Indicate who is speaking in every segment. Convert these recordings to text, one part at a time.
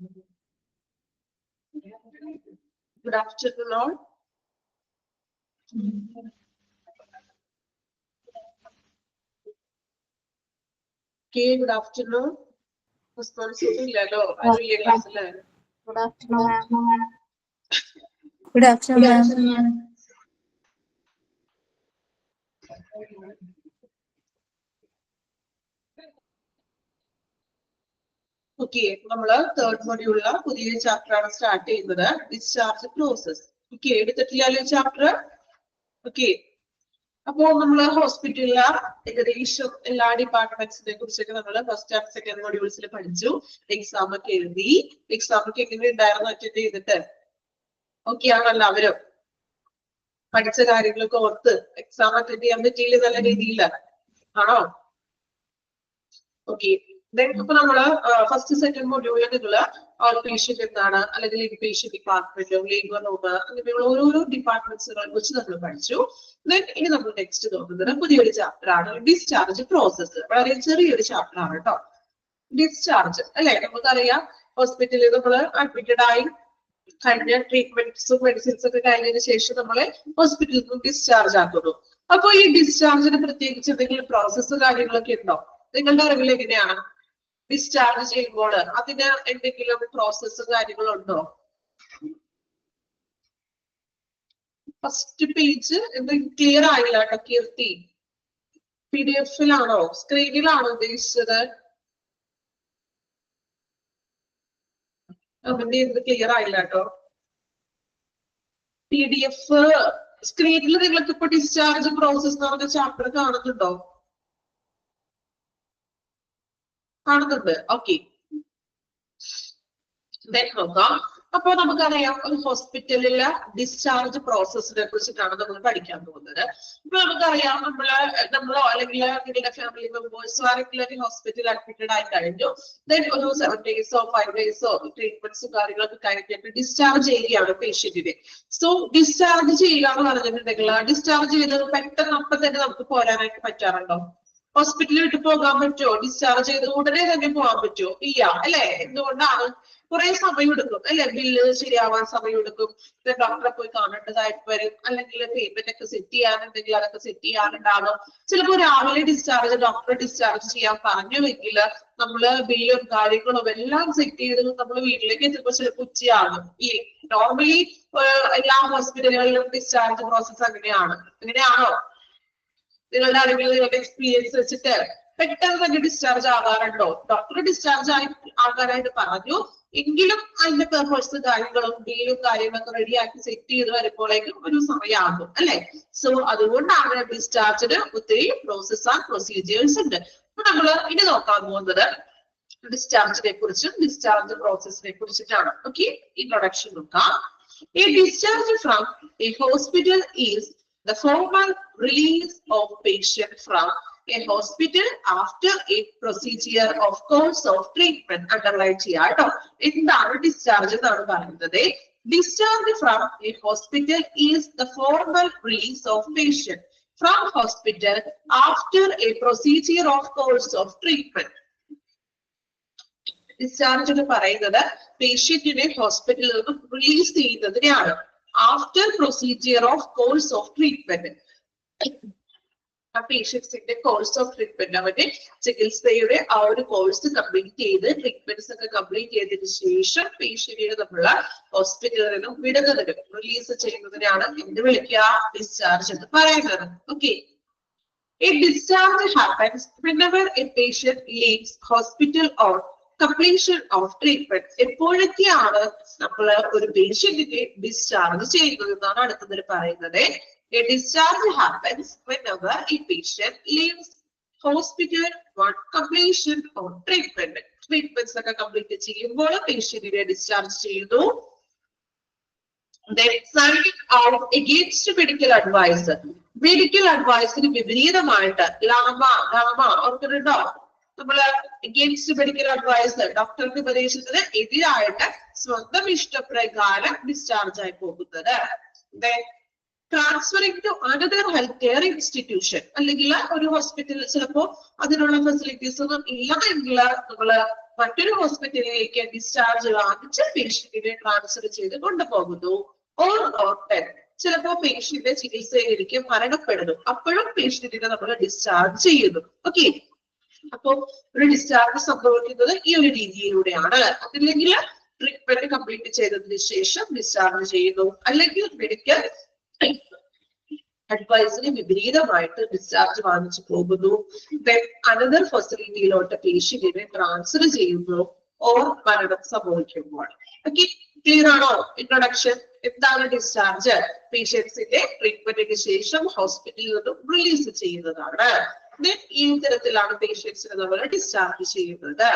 Speaker 1: Good afternoon all. Okay, good afternoon.
Speaker 2: Good afternoon. Good afternoon.
Speaker 1: Okay, നമ്മള് third മൊഡ്യൂളിലെ പുതിയ chapter ആണ് start ചെയ്യുന്നത്, ഡിസ്ചാർജ് പ്രോസസ്. ഓക്കെ, എടുത്തിട്ടില്ലല്ലോ ചാപ്റ്റർ. ഓക്കെ, അപ്പോ നമ്മള് ഹോസ്പിറ്റലിലെ ഏകദേശം എല്ലാ ഡിപ്പാർട്ട്മെന്റ്സിനെ കുറിച്ചൊക്കെ നമ്മൾ ഫസ്റ്റ് ആൻഡ് സെക്കൻഡ് മൊഡ്യൂൾസിൽ പഠിച്ചു. എക്സാം ഒക്കെ എഴുതി. എക്സാം ഒക്കെ എങ്ങനെ ഉണ്ടായിരുന്നു അറ്റൻഡ് ചെയ്തിട്ട്? ഓക്കെ ആണോ എല്ലാവരും? പഠിച്ച കാര്യങ്ങളൊക്കെ ഓർത്ത് എക്സാം അറ്റൻഡ് ചെയ്യാൻ പറ്റിയില്ല നല്ല രീതിയിൽ ആണോ? ഓക്കെ, അപ്പൊ നമ്മള് ഫസ്റ്റ് സെക്കൻഡ് മൊഡ്യൂളിൽ നിങ്ങള് ഔട്ട് പേഷ്യന്റ് എന്താണ്, അല്ലെങ്കിൽ in patient department, labour room, അങ്ങനെയുള്ള ഓരോരോ ഡിപ്പാർട്ട്മെന്റ്സുകളെ കുറിച്ച് നമ്മൾ പഠിച്ചു. ഇനി നമ്മൾ നെക്സ്റ്റ് നോക്കുന്നത് പുതിയൊരു ചാപ്റ്റർ ആണ്, ഡിസ്ചാർജ് പ്രോസസ്. വളരെ ചെറിയൊരു ചാപ്റ്റർ ആണ് കേട്ടോ. ഡിസ്ചാർജ് അല്ലെ, നമുക്കറിയാം ഹോസ്പിറ്റലിൽ നമ്മൾ അഡ്മിറ്റഡ് ആയി കഴിഞ്ഞ ട്രീറ്റ്മെന്റ്സും മെഡിസിൻസ് ഒക്കെ കഴിഞ്ഞതിന് ശേഷം നമ്മളെ ഹോസ്പിറ്റലിൽ നിന്ന് ഡിസ്ചാർജ് ആക്കുന്നു. അപ്പൊ ഈ ഡിസ്ചാർജിന് പ്രത്യേകിച്ച് എന്തെങ്കിലും പ്രോസസ്സ് കാര്യങ്ങളൊക്കെ ഉണ്ടോ? നിങ്ങളുടെ അറിവിൽ എങ്ങനെയാണ് ഡിസ്ചാർജ് ചെയ്യുമ്പോൾ അതിന് എന്തെങ്കിലും പ്രോസസ്സ് കാര്യങ്ങളുണ്ടോ? ഫസ്റ്റ് പേജ് എന്തെങ്കിലും ക്ലിയർ ആയില്ല കേട്ടോ കീർത്തി. PDF-ലാണോ സ്ക്രീനിലാണോ ഉദ്ദേശിച്ചത്? അവന്റെ എന്ത് ക്ലിയർ ആയില്ല കേട്ടോ. PDF സ്ക്രീനിൽ നിങ്ങൾക്ക് ഇപ്പൊ ഡിസ്ചാർജ് പ്രോസസ് എന്ന് പറഞ്ഞ ചാപ്റ്റർ കാണുന്നുണ്ടോ? കാണുന്നുണ്ട്. ഓക്കെ, നോക്കാം. അപ്പൊ നമുക്കറിയാം ഒരു ഹോസ്പിറ്റലിലെ ഡിസ്ചാർജ് പ്രോസസ്സിനെ കുറിച്ചിട്ടാണ് നമ്മൾ പഠിക്കാൻ പോകുന്നത്. ഇപ്പൊ നമുക്കറിയാം നമ്മളോ അല്ലെങ്കിൽ നിങ്ങളുടെ ഫാമിലി മെമ്പേഴ്സോ ആരെങ്കിലും ഹോസ്പിറ്റലിൽ അഡ്മിറ്റഡ് ആയി കഴിഞ്ഞു. ഒരു 7 days ഓ 5 days ഓ ട്രീറ്റ്മെന്റ്സും കാര്യങ്ങളൊക്കെ കഴിഞ്ഞിട്ട് ഡിസ്ചാർജ് ചെയ്യുകയാണ് പേഷ്യന്റിനെ. സോ ഡിസ്ചാർജ് ചെയ്യുക എന്ന് പറഞ്ഞിട്ടുണ്ടെങ്കിൽ ഡിസ്ചാർജ് ചെയ്തത് പെട്ടെന്ന് അപ്പം തന്നെ നമുക്ക് പോരാനായിട്ട് പറ്റാറുണ്ടോ? ഹോസ്പിറ്റലിൽ വിട്ട് പോകാൻ പറ്റുമോ? ഡിസ്ചാർജ് ചെയ്ത് ഉടനെ തന്നെ പോകാൻ പറ്റുമോ? ഇല്ല അല്ലെ. എന്തുകൊണ്ടാണ്? കുറെ സമയം എടുക്കും അല്ലെ, ബില്ല് ശരിയാവാൻ സമയം എടുക്കും, ഡോക്ടറെ പോയി കാണേണ്ടതായിട്ട് വരും, അല്ലെങ്കിൽ പേയ്മെന്റ് ഒക്കെ സെറ്റ് ചെയ്യാൻ എന്തെങ്കിലും അതൊക്കെ സെറ്റ് ചെയ്യാനുണ്ടാകും. ചിലപ്പോൾ രാവിലെ ഡോക്ടറെ ഡിസ്ചാർജ് ചെയ്യാൻ പറഞ്ഞുവെങ്കിൽ നമ്മള് ബില്ലും കാര്യങ്ങളും എല്ലാം സെറ്റ് ചെയ്ത് നമ്മൾ വീട്ടിലേക്ക് എത്തുമ്പോൾ ചിലപ്പോൾ ഉച്ചയാകും. ഈ നോർമലി എല്ലാ ഹോസ്പിറ്റലുകളിലും ഡിസ്ചാർജ് പ്രോസസ് അങ്ങനെയാണോ? നിങ്ങളുടെ അറിവിൽ നിങ്ങളുടെ എക്സ്പീരിയൻസ് വെച്ചിട്ട് പെട്ടെന്ന് തന്നെ ഡിസ്ചാർജ് ആകാറുണ്ടോ? ഡോക്ടർ ഡിസ്ചാർജ് ആകാനായിട്ട് പറഞ്ഞു എങ്കിലും അതിന്റെ പേപ്പേഴ്സ് കാര്യങ്ങളും ബില്ലും കാര്യങ്ങളൊക്കെ റെഡിയാക്കി സെറ്റ് ചെയ്ത് വരുമ്പോഴേക്കും ഒരു സമയമാകും അല്ലെ. സോ അതുകൊണ്ടാണ് ഡിസ്ചാർജിന് ഒത്തിരി പ്രോസസ് ആൻഡ് പ്രൊസീജിയേഴ്സ് ഉണ്ട്. അപ്പൊ നമ്മള് ഇനി നോക്കാൻ പോകുന്നത് ഡിസ്ചാർജിനെ കുറിച്ചും ഡിസ്ചാർജ് പ്രോസസ്സിനെ കുറിച്ചിട്ടാണ്. ഓക്കെ, ഇൻട്രൊഡക്ഷൻ നോക്കാം. A discharge from a hospital is the formal release of patient from a hospital after a procedure of course of treatment. Underline ചെയ്യാട്ടോ. എന്താണ് ഡിസ്ചാർജ് എന്നാണ് പറയുന്നത്. Discharge from a hospital is the formal release of patient from hospital after a procedure of course of treatment. Discharge എന്ന് പറയുന്നത് പേഷ്യന്റിനെ ഹോസ്പിറ്റലിൽ നിന്ന് release ചെയ്യുന്നതിനെയാണ്. After procedure of course of treatment, ആ പേഷ്യൻസിന്റെ കോഴ്സ് ഓഫ് ട്രീറ്റ്മെന്റ്, അവന്റെ ചികിത്സയുടെ ആ ഒരു കോഴ്സ് കംപ്ലീറ്റ് ചെയ്ത് ട്രീറ്റ്മെന്റ്സ് ഒക്കെ കംപ്ലീറ്റ് ചെയ്തതിനു ശേഷം പേഷ്യന്റിനെ നമ്മൾ ഹോസ്പിറ്റലിൽ നിന്നും വിടുന്നതിന് റിലീസ് ചെയ്യുന്നതിനാണ് എന്ത് വിളിക്കുക? ഡിസ്ചാർജ് എന്ന് പറയുന്നത്. Okay, a discharge happens whenever a patient leaves hospital on completion of treatment. എപ്പോഴൊക്കെയാണ് നമ്മൾ ഒരു പേഷ്യന്റിനെ ഡിസ്ചാർജ് ചെയ്യുന്നത് എന്നാണ് അടുത്തതിൽ പറയുന്നത്. A discharge happens whenever a patient leaves hospital on completion of treatment. Treatments ഒക്കെ കംപ്ലീറ്റ് ചെയ്യുമ്പോൾ പേഷ്യന്റിനെ ഡിസ്ചാർജ് ചെയ്യുന്നു. Then signing out against medical advice. Medical അഡ്വൈസിന് വിപരീതമായിട്ട് ലാമ ഓർക്കുന്നുണ്ടോ? നമ്മള് അഗെയിൻസ്റ്റ് മെഡിക്കൽ അഡ്വൈസ്, ഡോക്ടറുടെ ഉപദേശത്തിന് എതിരായിട്ട് സ്വന്തം ഇഷ്ടപ്രകാരം ഡിസ്ചാർജ് ആയി പോകുന്നത്. Transferring to another health care institution, അല്ലെങ്കിൽ ഒരു ഹോസ്പിറ്റലിൽ ചിലപ്പോ അതിനുള്ള ഫെസിലിറ്റീസ് ഒന്നും ഇല്ല എങ്കിൽ നമ്മള് മറ്റൊരു ഹോസ്പിറ്റലിലേക്ക് ഡിസ്ചാർജ് വാങ്ങിച്ച് പേഷ്യന്റിനെ ട്രാൻസ്ഫർ ചെയ്ത് കൊണ്ടുപോകുന്നു. ഓർ നോട്ട്, ചിലപ്പോ പേഷ്യന്റ് ചികിത്സയിലിരിക്കും മരണപ്പെടുന്നു, അപ്പോഴും പേഷ്യന്റിനെ നമ്മൾ ഡിസ്ചാർജ് ചെയ്യുന്നു. ഓക്കെ, അപ്പൊ ഒരു ഡിസ്ചാർജ് സംഭവിക്കുന്നത് ഈ ഒരു രീതിയിലൂടെയാണ്. അതില്ലെങ്കിൽ ട്രീറ്റ്മെന്റ് കംപ്ലീറ്റ് ചെയ്തതിനു ശേഷം ഡിസ്ചാർജ് ചെയ്യുന്നു, അല്ലെങ്കിൽ മെഡിക്കൽ അഡ്വൈസിന് വിപരീതമായിട്ട് ഡിസ്ചാർജ് വാങ്ങിച്ചു പോകുന്നു. അനദർ ഫെസിലിറ്റിയിലോട്ട് പേഷ്യന്റിനെ ട്രാൻസ്ഫർ ചെയ്യുന്നു ഓർ മരണം സംഭവിക്കുമ്പോൾ. ഓക്കെ, ക്ലിയർ ആണോ ഇൻട്രൊഡക്ഷൻ? എന്താണ് ഡിസ്ചാർജ്? പേഷ്യൻസിന്റെ ട്രീറ്റ്മെന്റിന് ശേഷം ഹോസ്പിറ്റലിൽ നിന്നും റിലീസ് ചെയ്യുന്നതാണ്. ഈ തരത്തിലാണ് പേഷ്യൻസിനെ നമ്മൾ ഡിസ്ചാർജ് ചെയ്യുന്നത്.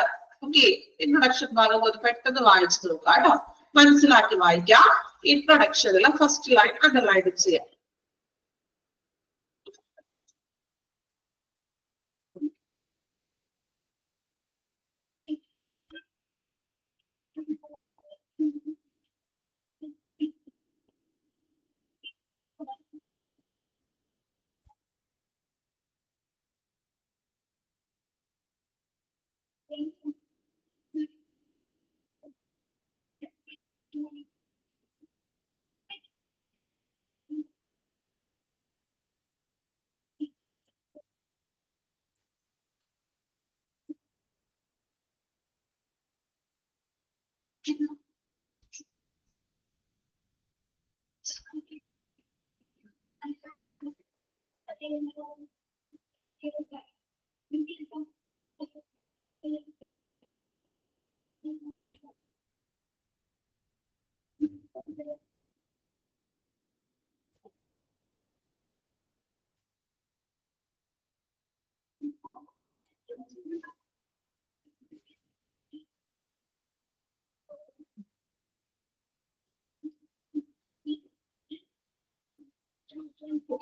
Speaker 1: ഓക്കെ, ഇൻട്രൊഡക്ഷൻ ഭാഗം ഒന്ന് പെട്ടെന്ന് വായിച്ചു നോക്കാം കേട്ടോ, മനസ്സിലാക്കി വായിക്കാം. ഇൻട്രൊഡക്ഷനിലെ ഫസ്റ്റ് ലൈൻ അണ്ടർലൈൻ ചെയ്യാം.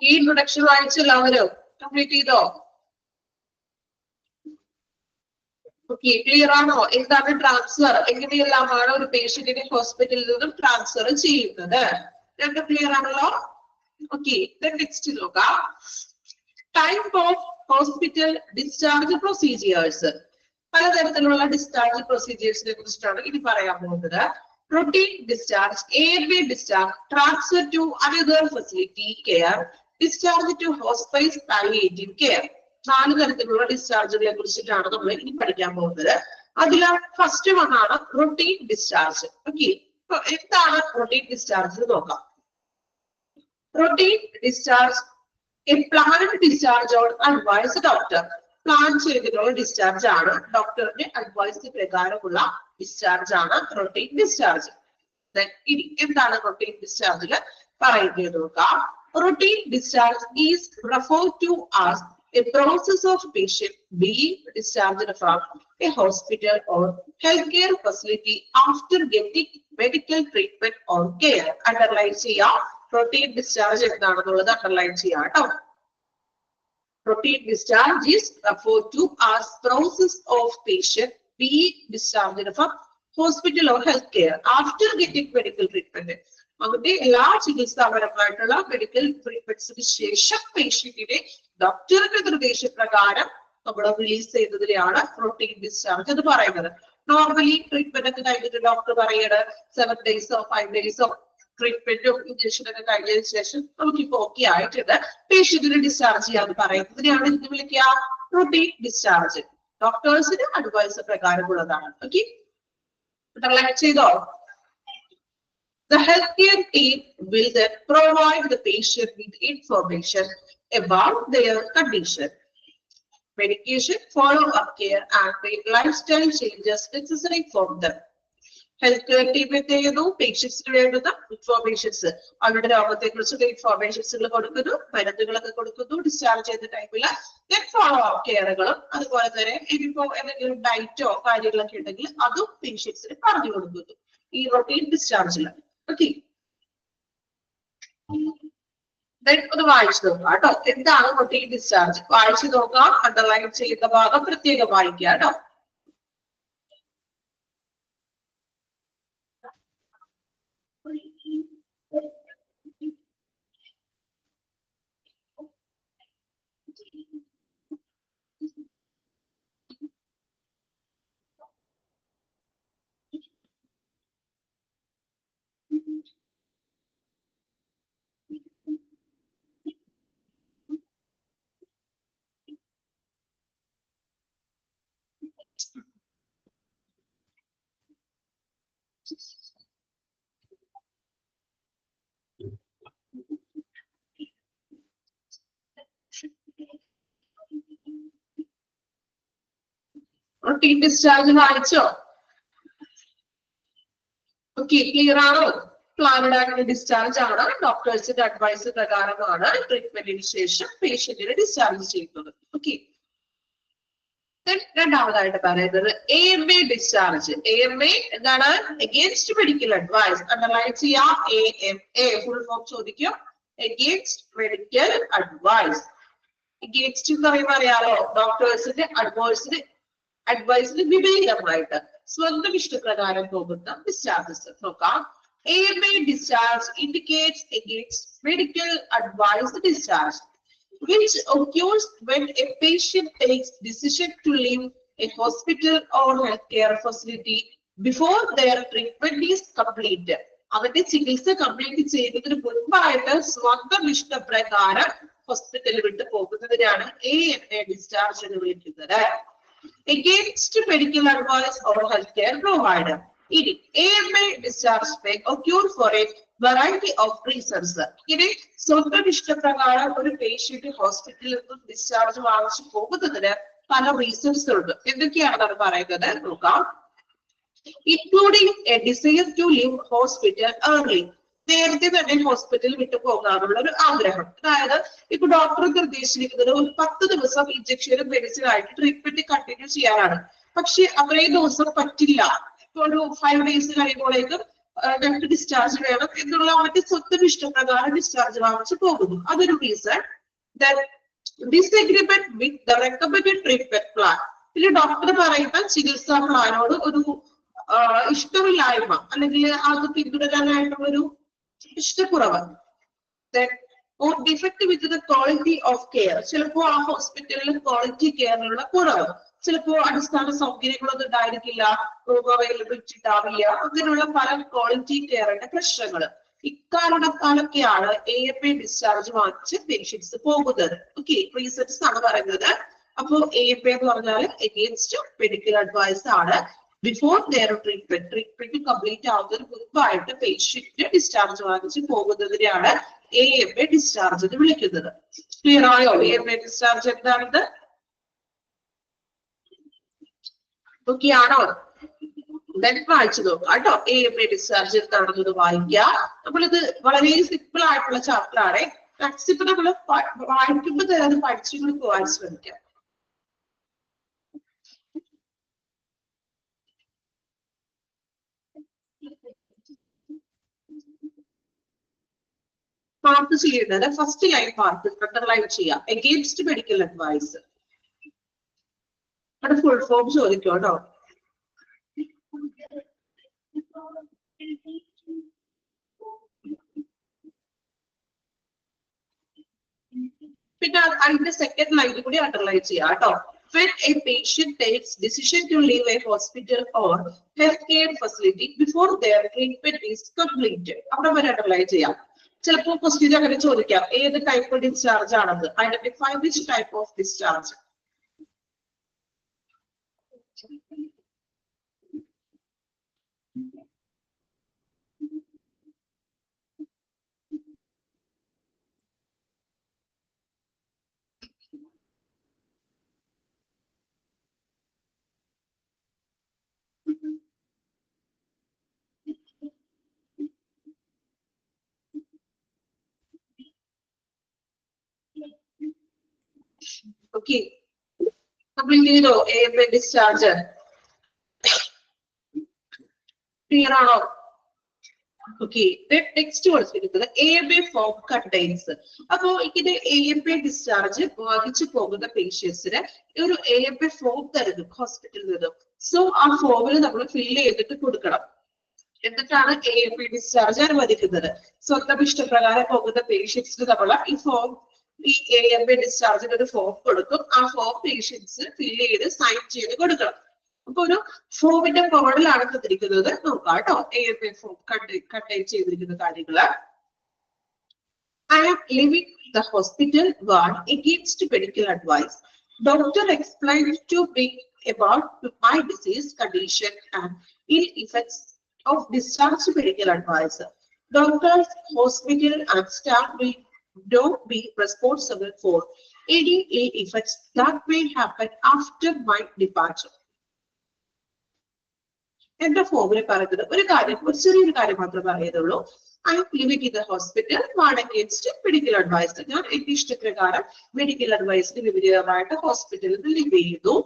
Speaker 1: ഈ ഇൻട്രൊഡക്ഷൻ വായിച്ചു എല്ലാവരും കംപ്ലീറ്റ് ചെയ്തോ? ഓക്കെ, ക്ലിയർ ആണോ? എന്താണ് ട്രാൻസ്ഫർ, എങ്ങനെയെല്ലാമാണ് ഒരു പേഷ്യന്റിനെ ഹോസ്പിറ്റലിൽ നിന്നും ട്രാൻസ്ഫർ ചെയ്യുന്നത്? രണ്ടും ക്ലിയർ ആണല്ലോ? ഓക്കെ, നെക്സ്റ്റ് നോക്കാം. Type of hospital discharge procedures. പലതരത്തിലുള്ള ഡിസ്ചാർജ് പ്രൊസീജിയേഴ്സിനെ കുറിച്ചിട്ടാണ് ഇനി പറയാൻ പോകുന്നത്. Routine discharge, airway discharge, transfer to another facility care, discharge to hospice palliative care. 4 തരത്തിലുള്ള ഡിസ്ചാർജുകളെ കുറിച്ചിട്ടാണ് നമ്മൾ ഇനി പഠിക്കാൻ പോകുന്നത്. അതിൽ ഫസ്റ്റ് വൺ ആണ് റൊട്ടീൻ ഡിസ്ചാർജ്. ഓക്കെ, എന്താണ് റൊട്ടീൻ ഡിസ്ചാർജ് എന്ന് നോക്കാം. Routine discharge, a planned discharge on advice doctor. Plan ചെയ്തിട്ടുള്ള ഡിസ്ചാർജ് ആണ്, ഡോക്ടറിന്റെ അഡ്വൈസ് പ്രകാരമുള്ള ഡിസ്ചാർജ് ആണ് റൊട്ടീൻ ഡിസ്ചാർജ്. ഇനി എന്താണ് റൊട്ടീൻ ഡിസ്ചാർജിൽ പറയുന്നത് നോക്കാം. Routine discharge is referred to as a process of patient being discharged from a hospital or healthcare facility after getting medical treatment or care. Underline ചെയ്യാം. Routine discharge എന്താണെന്നുള്ളത് underline ചെയ്യാം കേട്ടോ. Routine discharge is referred to as process of patient being discharged from hospital or healthcare after getting medical treatment. അവരുടെ എല്ലാ ചികിത്സാപരമായിട്ടുള്ള medical ട്രീറ്റ്മെന്റ്സിന് ശേഷം പേഷ്യന്റിനെ ഡോക്ടറുടെ നിർദ്ദേശപ്രകാരം നമ്മൾ റിലീസ് ചെയ്യുന്നതിനെയാണ് റൊട്ടീൻ ഡിസ്ചാർജ് എന്ന് പറയുന്നത്. നോർമലി ട്രീറ്റ്മെന്റ് ഒക്കെ കഴിഞ്ഞിട്ട് ഡോക്ടർ പറയുന്നത് 7 ഡേയ്സോ 5 ഡേയ്സോ ട്രീറ്റ്മെന്റും ഇഞ്ചക്ഷനൊക്കെ കഴിഞ്ഞതിന് ശേഷം നമുക്കിപ്പോ ഓക്കെ ആയിട്ടുണ്ട്, പേഷ്യന്റിനെ ഡിസ്ചാർജ് ചെയ്യാന്ന് പറയുന്നതിനെയാണ് ഇത് വിളിക്കുക റൊട്ടീൻ ഡിസ്ചാർജ്. ഡോക്ടേഴ്സിന് അഡ്വൈസ് പ്രകാരമുള്ളതാണ്. ഓക്കെ, ചെയ്തോ? The healthcare team will then provide the patient with information about their condition, medication, follow-up care, and make lifestyle changes necessary for them. Healthcare team എന്ത് ചെയ്യുന്നു? പേഷ്യൻസിന് വേണ്ടുന്ന informations, അവരുടെ രോഗത്തെ കുറിച്ചുള്ള ഇൻഫോർമേഷൻസുകൾ കൊടുക്കുന്നു, മരുന്നുകളൊക്കെ കൊടുക്കുന്നു, ഡിസ്ചാർജ് ചെയ്യുന്ന ടൈമിൽ ഫോളോ അപ്പ് കെയറുകളും, അതുപോലെ തന്നെ ഇനിയിപ്പോ എന്തെങ്കിലും ഡയറ്റോ കാര്യങ്ങളൊക്കെ ഉണ്ടെങ്കിൽ അതും പേഷ്യൻസിന് പറഞ്ഞു കൊടുക്കുന്നു ഈ റൊട്ടീൻ ഡിസ്ചാർജിൽ. ഓക്കെ, ഒന്ന് വായിച്ചു നോക്കാം കേട്ടോ. എന്താണ് റൊട്ടീൻ ഡിസ്ചാർജ്? വായിച്ചു നോക്കാം, അണ്ടർലൈൻ ചെയ്യുന്ന ഭാഗം പ്രത്യേകം വായിക്കുക കേട്ടോ. routine discharge വായിച്ചോ? ഓക്കെ, ക്ലിയർ ആണോ? പ്ലാനഡ് ആയിട്ടുള്ള ഡിസ്ചാർജ് ആണ്, ഡോക്ടേഴ്സിന്റെ അഡ്വൈസ് പ്രകാരമാണ് ട്രീറ്റ്മെന്റിന് ശേഷം പേഷ്യന്റിനെ ഡിസ്ചാർജ് ചെയ്യുന്നത്. ഓക്കെ, രണ്ടാമതായിട്ട് പറയുന്നത് AMA ഡിസ്ചാർജ്. AMA എന്താണ്? Against medical advice. അണ്ടർലൈൻ ചെയ്യാം, AMA ഫുൾ ഫോം ചോദിക്കും. Against medical advice. അഗേൻസ്റ്റ് എന്ന് പറയുമ്പോൾ അറിയാലോ, ഡോക്ടേഴ്സിന്റെ അഡ്വൈസിന് വിപരീതമായിട്ട് സ്വന്തം ഇഷ്ടപ്രകാരം പോകുന്ന ഡിസ്ചാർജസ് നോക്കാം. AMA discharge indicates against medical advised discharge, which occurs when a patient takes decision to leave a hospital or healthcare facility before their treatment is completed. അവന്റെ ചികിത്സ complete ചെയ്യുന്നതിന് മുൻപായിട്ട് സ്വന്തം ഇഷ്ടപ്രകാരം ഹോസ്പിറ്റൽ വിട്ടു പോകുന്നതിനാണ് AMA ഡിസ്ചാർജ് എന്ന് വിളിക്കുന്നത്. Against medical advice or healthcare provider. ഇനി AMA discharge may occur for a variety of reasons. ഇനി സ്വന്തം ഇഷ്ടപ്രകാരം ഒരു പേഷ്യന്റ് ഹോസ്പിറ്റലിൽ നിന്നും ഡിസ്ചാർജ് വാങ്ങിച്ചു പോകുന്നതിന് പല റീസൺസ് ഉണ്ട്. എന്തൊക്കെയാണെന്നാണ് പറയുന്നത് നോക്കാം. Including a desire to leave hospital early. നേരത്തെ തന്നെ ഹോസ്പിറ്റലിൽ വിട്ടു പോകാനുള്ള ഒരു ആഗ്രഹം. അതായത് ഇപ്പൊ ഡോക്ടർ നിർദ്ദേശിച്ചിരിക്കുന്നത് ഒരു 10 ദിവസം ഇഞ്ചക്ഷനും മെഡിസിൻ ആയിട്ട് ട്രീറ്റ്മെന്റ് കണ്ടിന്യൂ ചെയ്യാനാണ്. പക്ഷെ അത്രയും ദിവസം പറ്റില്ല. ഇപ്പൊ ഒരു 5 days കഴിയുമ്പോഴേക്കും ഞങ്ങൾക്ക് ഡിസ്ചാർജ് വേണം എന്നുള്ള അവരുടെ സ്വന്തം ഇഷ്ടപ്രകാരം ഡിസ്ചാർജ് വാങ്ങിച്ചു പോകുന്നു. അതൊരു reason. Disagreement with the recommended treatment plan. ഇതിൽ ഡോക്ടർ പറയുന്ന ചികിത്സാ പ്ലാനോട് ഒരു ഇഷ്ടമില്ലായ്മ അല്ലെങ്കിൽ അത് പിന്തുടരാനായിട്ടുള്ള ഒരു ഇഷ്ടക്കുറവ്. Or defect with the quality of care. ചിലപ്പോ ആ ഹോസ്പിറ്റലിൽ ക്വാളിറ്റി കെയറിനുള്ള കുറവ്, ചിലപ്പോ അടിസ്ഥാന സൗകര്യങ്ങളൊന്നും ഉണ്ടായിരിക്കില്ല, അവൈലബിലിറ്റി ഉണ്ടാവില്ല, അങ്ങനെയുള്ള പല ക്വാളിറ്റി കെയറിന്റെ പ്രശ്നങ്ങൾ. ഇക്കാരണത്താലൊക്കെയാണ് AMA ഡിസ്ചാർജ് വാങ്ങിച്ച് പേഷ്യൻസ് പോകുന്നത്. ഓക്കെ, റീസൺസ് ആണ് പറയുന്നത്. അപ്പോ AMA എന്ന് പറഞ്ഞാൽ അഗേൻസ്റ്റ് മെഡിക്കൽ അഡ്വൈസ് ആണ്. ബിഫോർ ദെയർ ട്രീറ്റ്മെന്റ് കംപ്ലീറ്റ് ആവുന്നതിന് മുൻപായിട്ട് പേഷ്യന്റ് ഡിസ്ചാർജ് വാങ്ങിച്ച് പോകുന്നതിനെയാണ് AMA ഡിസ്ചാർജ് എന്ന് വിളിക്കുന്നത്. ക്ലിയർ ആയോ AMA ഡിസ്ചാർജ് എന്താണെന്ന്? ഓക്കെ ആണോ? വായിച്ചു നോക്കാം കേട്ടോ. AMA ഡിസ്ചാർജ് എന്താണെന്നത് വായിക്കുക. നമ്മളിത് വളരെ സിമ്പിൾ ആയിട്ടുള്ള ചാപ്റ്റർ ആണ്. മാക്സിമം നമ്മൾ വായിക്കുമ്പോൾ തന്നെ അത് പഠിച്ചുകൊണ്ട് പോകാൻ ശ്രമിക്കാം. മാർക്ക് ചെയ്യുന്നത് ഫസ്റ്റ് ലൈൻ മാർക്ക് അണ്ടർലൈൻ ചെയ്യാം. Against medical advice. അവിടെ ഫുൾ ഫോം ചോദിക്കും കേട്ടോ. പിന്നെ അതിന്റെ സെക്കൻഡ് ലൈനിൽ കൂടി അണ്ടർലൈൻ ചെയ്യാം കേട്ടോ. When a patient takes decision to leave a hospital or healthcare facility before their treatment is completed. അവിടെ വരെ അണ്ടർലൈൻ ചെയ്യാം. ചിലപ്പോൾ ക്വസ്റ്റ്യൻ അങ്ങനെ ചോദിക്കാം, ഏത് ടൈപ്പ് ഡിസ്ചാർജ് ആണെന്ന്. Identify which type of discharge. Okay, complete ചെയ്തോ AMA ഡിസ്ചാർജ്? ക്ലിയർ ആണോ? ഓക്കെ, നെക്സ്റ്റ് കൊടുത്തിരിക്കുന്നത് AMA ഫോം കണ്ടെയ്ൻസ്. അപ്പോ ഇങ്ങനെ AMA ഡിസ്ചാർജ് വാങ്ങിച്ചു പോകുന്ന പേഷ്യൻസിന് ഒരു AMA ഫോം തരുന്നു ഹോസ്പിറ്റലിൽ നിന്നും. സോ ആ ഫോമിൽ നമ്മൾ ഫില്ല് ചെയ്തിട്ട് കൊടുക്കണം. എന്നിട്ടാണ് AMA ഡിസ്ചാർജ് അനുവദിക്കുന്നത്. സ്വന്തം ഇഷ്ടപ്രകാരം പോകുന്ന പേഷ്യൻസിന് നമ്മൾ ഈ AMA ഡിസ്ചാർജിന് ഒരു ഫോം കൊടുക്കും. ആ ഫോം പേഷ്യൻസ് ഫില്ല് ചെയ്ത് സൈൻ ചെയ്ത് കൊടുക്കണം. അപ്പൊ ഒരു ഫോമിന്റെ മോഡലാണ് തന്നിരിക്കുന്നത്. നോക്കാം കേട്ടോ AMA ഫോം കണ്ടെയ്ൻ ചെയ്തിരിക്കുന്ന കാര്യങ്ങള്. I am leaving the hospital ward against medical advice. Doctor explained to me about my disease condition and ill effects of discharge medical advice. Doctors, hospital and staff will not be responsible for any ill effects that may happen after my departure. എന്റെ ഫോമിൽ പറയുന്നത് ഒരു കാര്യം, ഒരു ചെറിയൊരു കാര്യം മാത്രമേ പറയുന്നുള്ളൂ. I am leaving in the hospital ward against medical advice. ഞാൻ എന്റെ ഇഷ്ടപ്രകാരം മെഡിക്കൽ അഡ്വൈസിന് വിപരീതമായിട്ട് ഹോസ്പിറ്റലിൽ ലിവ് ചെയ്യുന്നു.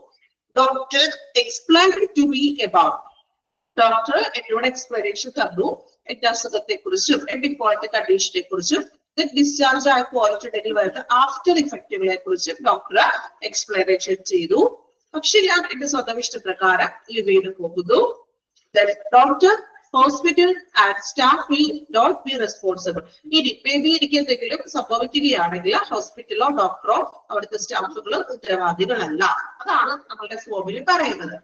Speaker 1: Doctor explained to me about. Doctor എന്നോട് എക്സ്പ്ലനേഷൻ തന്നു എന്റെ അസുഖത്തെ കുറിച്ചും എന്റെ ഇപ്പോഴത്തെ കണ്ടീഷനെ കുറിച്ചും ഡിസ്ചാർജ് ആയി പോയിട്ടുണ്ടെങ്കിൽ വരുന്ന ആഫ്റ്റർ ഇഫക്റ്റുകളെ കുറിച്ചും ഡോക്ടർ എക്സ്പ്ലനേഷൻ ചെയ്തു. പക്ഷെ ഞാൻ എന്റെ സ്വന്തം ഇഷ്ടപ്രകാരം ലിവ് ചെയ്ത് പോകുന്നു. Doctor, hospital and staff will not be responsible. ഇനി മേബി എനിക്ക് എന്തെങ്കിലും സംഭവിക്കുകയാണെങ്കിൽ ഹോസ്പിറ്റലോ ഡോക്ടറോ അവിടുത്തെ സ്റ്റാഫുകളോ ഉത്തരവാദികളല്ല. അതാണ് നമ്മളുടെ ഫോമിൽ പറയുന്നത്.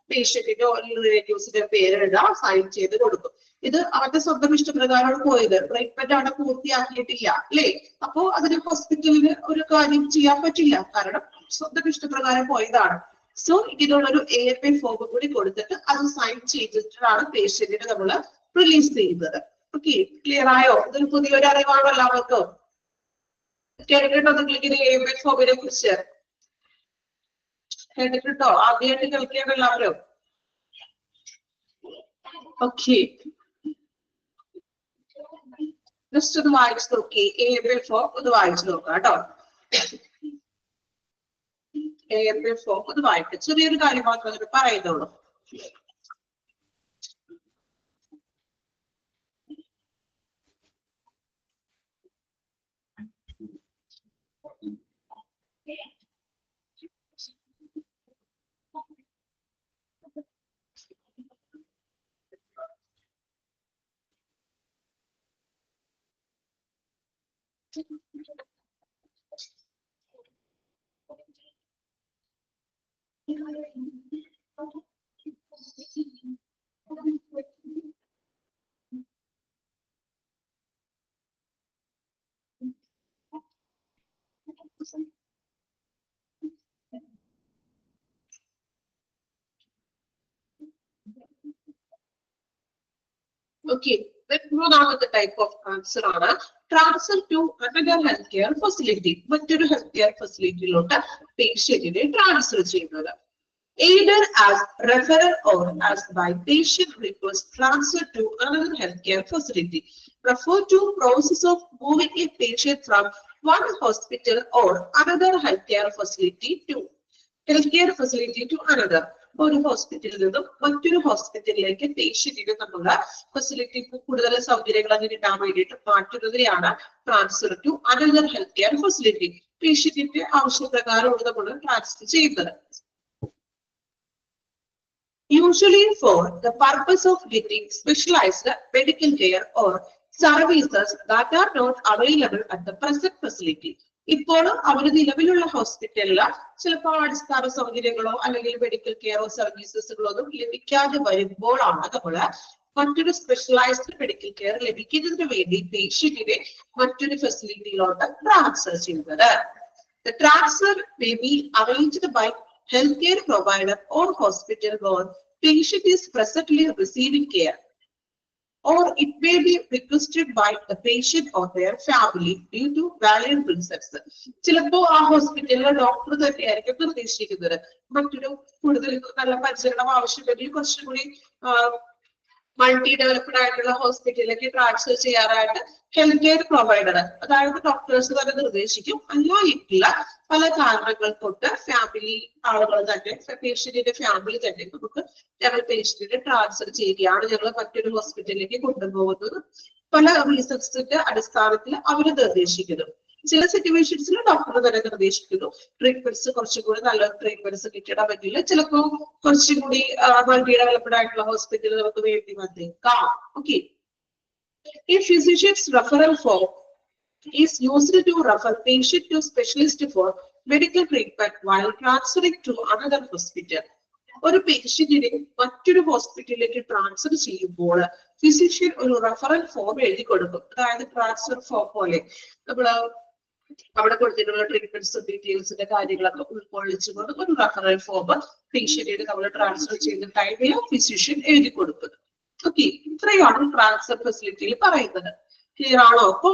Speaker 1: പേഷ്യന്റിന്റെ റിലേറ്റീവ്സിന്റെ പേരെഴുതാ, സൈൻ ചെയ്ത് കൊടുക്കും. ഇത് അവരുടെ സ്വന്തം ഇഷ്ടപ്രകാരമാണ് പോയത്, ട്രീറ്റ്മെന്റ് അവിടെ പൂർത്തിയാക്കിയിട്ടില്ല അല്ലേ? അപ്പോ അതിന് ഹോസ്പിറ്റലിന് ഒരു കാര്യം ചെയ്യാൻ പറ്റില്ല, കാരണം സ്വന്തം ഇഷ്ടപ്രകാരം പോയതാണ്. സോ ഇതിനുള്ളൊരു AFA ഫോം കൂടി കൊടുത്തിട്ട് അത് സൈൻ ചെയ്തിട്ടാണ് പേഷ്യന്റിനെ നമ്മൾ റിലീസ് ചെയ്യുന്നത്. ഓക്കെ, ക്ലിയർ ആയോ? ഇതൊരു പുതിയൊരു അറിവാണോ എല്ലാവർക്കും? കേട്ടിട്ടുണ്ടോ നിങ്ങൾക്ക് AFA ഫോമിനെ കുറിച്ച്? കേട്ടിട്ടുണ്ടോ? ആദ്യമായിട്ട് കേൾക്കുകയാണ് എല്ലാവരും? ഓക്കെ, ജസ്റ്റ് ഒന്ന് വായിച്ചു നോക്കി. AFA ഫോം ഒന്ന് വായിച്ചു നോക്കാം കേട്ടോ. AFA ഫോം ഒന്ന് വായിക്കാം. ചെറിയൊരു കാര്യം മാത്രമേ പറയുന്നുള്ളൂ. Okay, മൂന്നാമത്തെ ടൈപ്പ് ഓഫ് ട്രാൻസ്ഫർ ആണ് transfer to another health care facility. മറ്റൊരു ഹെൽത്ത് കെയർ ഫെസിലിറ്റിയിലോട്ട് പേഷ്യന്റിനെ ട്രാൻസ്ഫർ ചെയ്യുന്നത്. Either as referral or as by patient request transfer to another healthcare facility. Refer to process of moving a patient from one hospital or another healthcare facility to another. ഒരു ഹോസ്പിറ്റലിൽ നിന്നും മറ്റൊരു ഹോസ്പിറ്റലിലേക്ക് പേഷ്യന്റിന് നമ്മുടെ ഫെസിലിറ്റിക്ക് കൂടുതൽ സൗകര്യങ്ങൾ കിട്ടാൻ വേണ്ടിയിട്ട് മാറ്റുന്നതിനെയാണ് transfer to another health care facility. പേഷ്യന്റിന്റെ ആവശ്യപ്രകാരമാണ് നമ്മൾ ട്രാൻസ്ഫർ ചെയ്യുന്നത്. Usually for the purpose of getting specialized medical care or services that are not available at the present facility. ഇപ്പോൾ അവർ നിലവിലുള്ള ഹോസ്പിറ്റലിൽ ചിലപ്പോൾ അടിസ്ഥാന സൗകര്യങ്ങളോ അല്ലെങ്കിൽ മെഡിക്കൽ കെയറോ സർവീസസുകളോ ഒന്നും ലഭിക്കാതെ വരുമ്പോഴാണ് നമ്മൾ മറ്റൊരു സ്പെഷ്യലൈസ്ഡ് മെഡിക്കൽ കെയർ ലഭിക്കുന്നതിന് വേണ്ടി പേഷ്യന്റിനെ മറ്റൊരു ഫെസിലിറ്റിയിലോട്ട് ട്രാൻസ്ഫർ ചെയ്യുന്നത്. The transfer may be arranged by healthcare provider or hospital where patient is presently receiving care, or it may be requested by the patient or their family due to various reasons. ചിലപ്പോ ആ ഹോസ്പിറ്റലിലെ doctor തന്നെയായിരിക്കും നിർദ്ദേശിക്കുന്നത് മറ്റൊരു കൂടുതൽ നല്ല പരിചരണം ആവശ്യമെങ്കിൽ കുറച്ചും കൂടി മൾട്ടി ഡെവലപ്ഡ് ആയിട്ടുള്ള ഹോസ്പിറ്റലിലേക്ക് ട്രാൻസ്ഫർ ചെയ്യാനായിട്ട് ഹെൽത്ത് കെയർ പ്രൊവൈഡർ, അതായത് ഡോക്ടേഴ്സ് തന്നെ നിർദ്ദേശിക്കും. അല്ലായിട്ടുള്ള പല കാരണങ്ങൾ കൊണ്ട് ഫാമിലി ആളുകൾ തന്നെ, പേഷ്യന്റിന്റെ ഫാമിലി തന്നെ നമുക്ക് ഞങ്ങൾ പേഷ്യന്റിനെ ട്രാൻസ്ഫർ ചെയ്യുകയാണ്, ഞങ്ങൾ മറ്റൊരു ഹോസ്പിറ്റലിലേക്ക് കൊണ്ടുപോകുന്നത് പല റീസൺസിന്റെ അടിസ്ഥാനത്തിൽ അവര് നിർദ്ദേശിക്കുന്നു. ചില സിറ്റുവേഷൻസിൽ ഡോക്ടർ തന്നെ നിർദ്ദേശിക്കുന്നു ട്രീറ്റ്മെന്റ്സ് കുറച്ചും കൂടി നല്ല ട്രീറ്റ്മെന്റ്സ് കിട്ടണമെങ്കിൽ ചിലപ്പോൾ കുറച്ചും കൂടി മൾട്ടി ഡെവലപ്ഡ് ആയിട്ടുള്ള ഹോസ്പിറ്റൽ നമുക്ക് വേണ്ടി വന്നേക്കാം. ഓക്കെ, ഈ physician's referral form is used to refer patient to specialist for medical treatment while transferring to another hospital. ഒരു പേഷ്യന്റിനെ മറ്റൊരു ഹോസ്പിറ്റലിലേക്ക് ട്രാൻസ്ഫർ ചെയ്യുമ്പോൾ ഫിസിഷ്യൻ ഒരു റെഫറൽ ഫോം എഴുതി കൊടുക്കും. അതായത് ട്രാൻസ്ഫർ ഫോം പോലെ നമ്മൾ അവിടെ കൊടുത്തിട്ടുള്ള ട്രീറ്റ്മെന്റ്സ് ഡീറ്റെയിൽസിന്റെ കാര്യങ്ങളൊക്കെ ഉൾക്കൊള്ളിച്ചുകൊണ്ട് ഒരു റെഫറൽ ഫോം പേഷ്യന്റിന് നമ്മൾ ട്രാൻസ്ഫർ ചെയ്യുന്ന ടൈമിൽ ഫിസിഷ്യൻ എഴുതി കൊടുക്കുന്നത്. ഓക്കെ, ഇത്രയാണ് ട്രാൻസ്ഫർ ഫെസിലിറ്റിയിൽ പറയുന്നത്. ക്ലിയർ ആണോ? അപ്പോൾ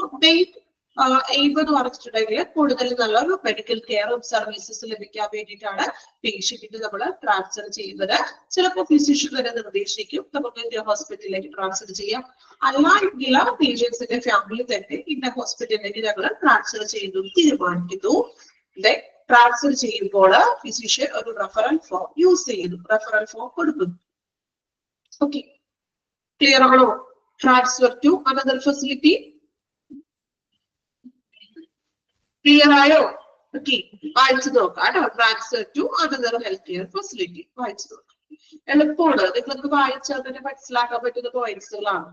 Speaker 1: എയിം എന്ന് പറഞ്ഞിട്ടുണ്ടെങ്കിൽ കൂടുതൽ നല്ലൊരു മെഡിക്കൽ കെയറും സർവീസസ് ലഭിക്കാൻ വേണ്ടിയിട്ടാണ് പേഷ്യന്റിന് നമ്മൾ ട്രാൻസ്ഫർ ചെയ്യുന്നത്. ചിലപ്പോൾ ഫിസിഷ്യൻ തന്നെ നിർദ്ദേശിക്കും നമുക്ക് ഇന്ത്യ ഹോസ്പിറ്റലിലേക്ക് ട്രാൻസ്ഫർ ചെയ്യാം, അല്ലെങ്കിൽ പേഷ്യൻസിന്റെ ഫാമിലി തന്നെ ഇന്ന ഹോസ്പിറ്റലിലേക്ക് ഞങ്ങൾ ട്രാൻസ്ഫർ ചെയ്യുന്നു തീരുമാനിക്കുന്നു. ട്രാൻസ്ഫർ ചെയ്യുമ്പോൾ ഫിസിഷ്യൻ ഒരു റെഫറൽ ഫോം യൂസ് ചെയ്യുന്നു, റെഫറൽ ഫോം കൊടുക്കുന്നു. ഓക്കെ, ക്ലിയർ ആണോ? Transfer to another facility clear ആയോ? ഓക്കെ, വായിച്ചു നോക്കാം കേട്ടോ. Transfer to another health care facility വായിച്ചു നോക്കാം. എളുപ്പമാണ്, നിങ്ങൾക്ക് വായിച്ചാൽ തന്നെ മനസ്സിലാക്കാൻ പറ്റുന്ന പോയിന്റ്സുകളാണ്.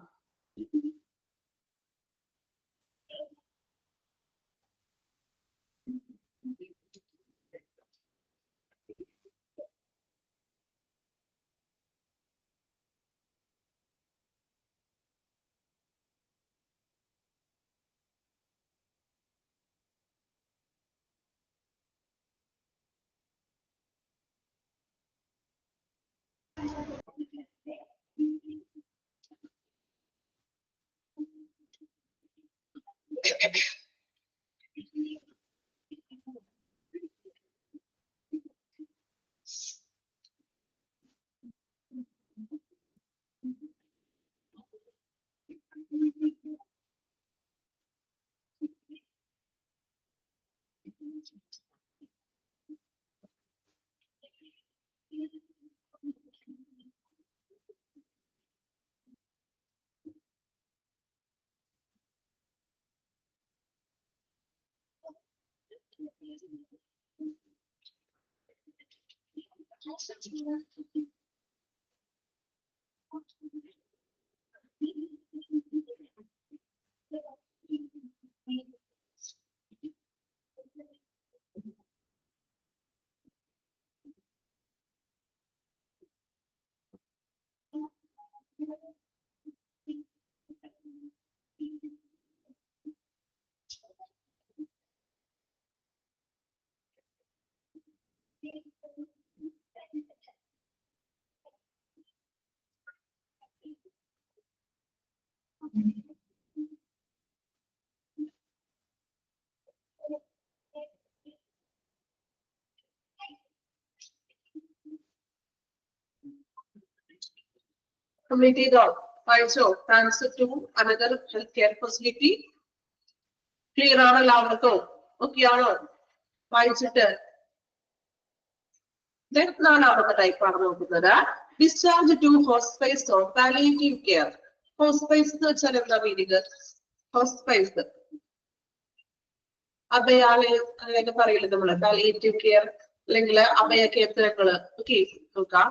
Speaker 1: Complete ചെയ്തോ? വായിച്ചോ? Transfer to another health care facility clear ആണോ എല്ലാവർക്കും? ഓക്കെ ആണോ? വായിച്ചിട്ട് നാലാമത്തെ ടൈപ്പ് ആണ് നോക്കുന്നത്. Discharge to hospice or palliative care. Hospice എന്ന് വെച്ചാൽ എന്താ മീനിങ്? ഹോസ്പൈസ് അഭയാലയം അങ്ങനെയൊക്കെ പറയില്ലേ നമ്മള്, പാലിയേറ്റീവ് കെയർ അല്ലെങ്കിൽ അഭയ കേന്ദ്രങ്ങള്. ഓക്കെ, നോക്കാം.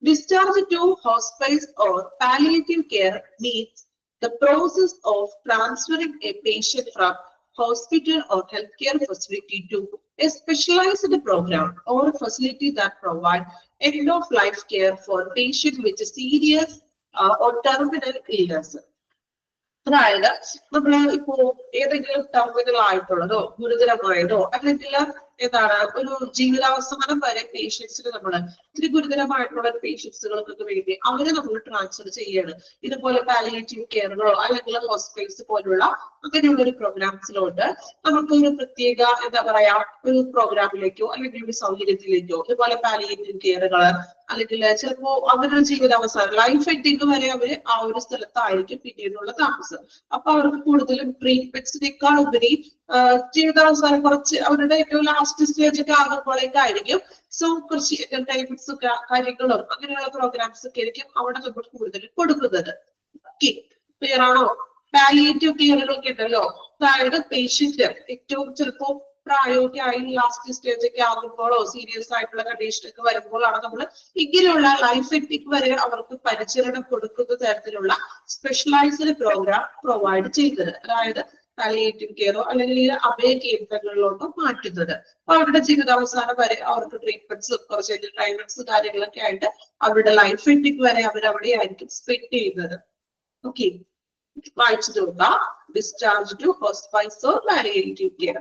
Speaker 1: Discharge to hospice or palliative care means the process of transferring a patient from hospital or healthcare facility to a specialized program or facility that provide end-of-life care for patients with serious or terminal illness. അതായത് നമ്മള് ഇപ്പോ ഏതെങ്കിലും terminal ആയിട്ടുള്ളതോ ഗുരുതരമായതോ അല്ലെങ്കിൽ എന്താണ് ഒരു ജീവിതാവസാനം വരെ പേഷ്യൻസിന് നമ്മള് ഇത്തിരി ഗുരുതരമായിട്ടുള്ള പേഷ്യൻസുകൾക്കൊക്കെ വേണ്ടി അവരെ നമ്മൾ ട്രാൻസ്ഫർ ചെയ്യാണ്. ഇതുപോലെ പാലിയേറ്റീവ് കെയറുകളോ അല്ലെങ്കിൽ ഹോസ്പിറ്റൽസ് പോലുള്ള അങ്ങനെയുള്ള ഒരു പ്രോഗ്രാംസിലോട്ട് നമുക്ക് ഒരു പ്രത്യേക എന്താ പറയാ ഒരു പ്രോഗ്രാമിലേക്കോ അല്ലെങ്കിൽ ഒരു സൗകര്യത്തിലേക്കോ ഇതുപോലെ പാലിയേറ്റീവ് കെയറുകള് അല്ലെങ്കിൽ ചിലപ്പോ അവരുടെ ജീവിതാവസാനം ലൈഫ് എൻഡിങ് വരെ അവര് ആ ഒരു സ്ഥലത്തായിരിക്കും പിന്നീടുള്ള താമസം. അപ്പൊ അവർക്ക് കൂടുതലും ട്രീറ്റ്മെന്റ്സിനേക്കാൾ ഉപരി ജീവിതാവസാനം കുറച്ച് അവരുടെ ഏറ്റവും ലാസ്റ്റ് സ്റ്റേജ് ഒക്കെ ആകുമ്പോഴേക്കായിരിക്കും. സോ കുറച്ച് എന്റർടൈൻമെന്റ്സും കാര്യങ്ങളും അങ്ങനെയുള്ള പ്രോഗ്രാംസ് ഒക്കെ ആയിരിക്കും അവിടെ നമ്മൾ കൂടുതലും കൊടുക്കുന്നത്. ഓക്കെ, ക്ലിയർ ആണോ? പാലിയേറ്റീവ് കെയറുകളൊക്കെ ഉണ്ടല്ലോ, അതായത് പേഷ്യന്റ് ഏറ്റവും ചിലപ്പോ പ്രായമൊക്കെ ആയി ലാസ്റ്റ് സ്റ്റേജ് ഒക്കെ ആകുമ്പോഴോ സീരിയസ് ആയിട്ടുള്ള കണ്ടീഷൻ ഒക്കെ വരുമ്പോഴാണ് നമ്മൾ ഇങ്ങനെയുള്ള ലൈഫ് എത്തിക്ക് വരെ അവർക്ക് പരിചരണം കൊടുക്കുന്ന തരത്തിലുള്ള സ്പെഷ്യലൈസ്ഡ് പ്രോഗ്രാം പ്രൊവൈഡ് ചെയ്യുന്നത്. അതായത് പാലിയേറ്റീവ് കെയറോ അല്ലെങ്കിൽ ഈ അഭയ കേന്ദ്രങ്ങളിലോട്ടോ മാറ്റുന്നത്. അപ്പൊ അവരുടെ ജീവിതാവസാനം വരെ അവർക്ക് ട്രീറ്റ്മെന്റ്സും കുറച്ച് എന്റർടൈൻമെന്റ്സും കാര്യങ്ങളൊക്കെ ആയിട്ട് അവരുടെ ലൈഫ് എത്തിക്ക് വരെ അവരവിടെ ആയിരിക്കും സ്പെൻഡ് ചെയ്യുന്നത്. ഓക്കെ, വായിച്ചു നോക്കാം. Discharge to hospitals or palliative care.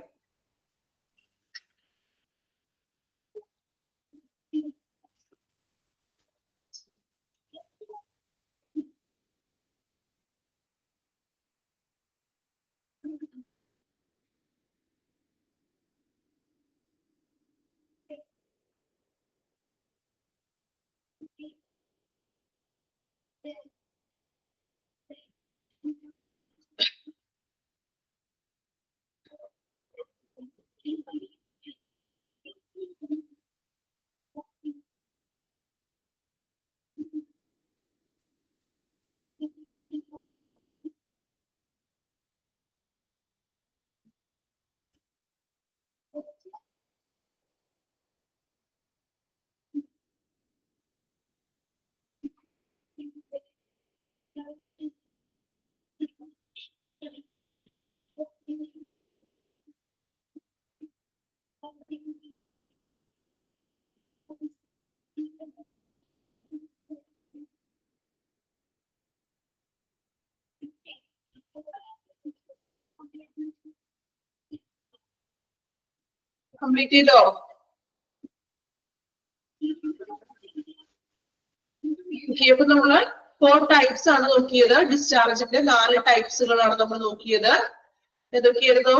Speaker 1: Complete ചെയ്തോ? അപ്പൊ നമ്മള് 4 ടൈപ്സ് ആണ് നോക്കിയത്. ഡിസ്ചാർജിന്റെ 4 ടൈപ്സുകളാണ് നമ്മൾ നോക്കിയത്. ഏതൊക്കെയായിരുന്നു?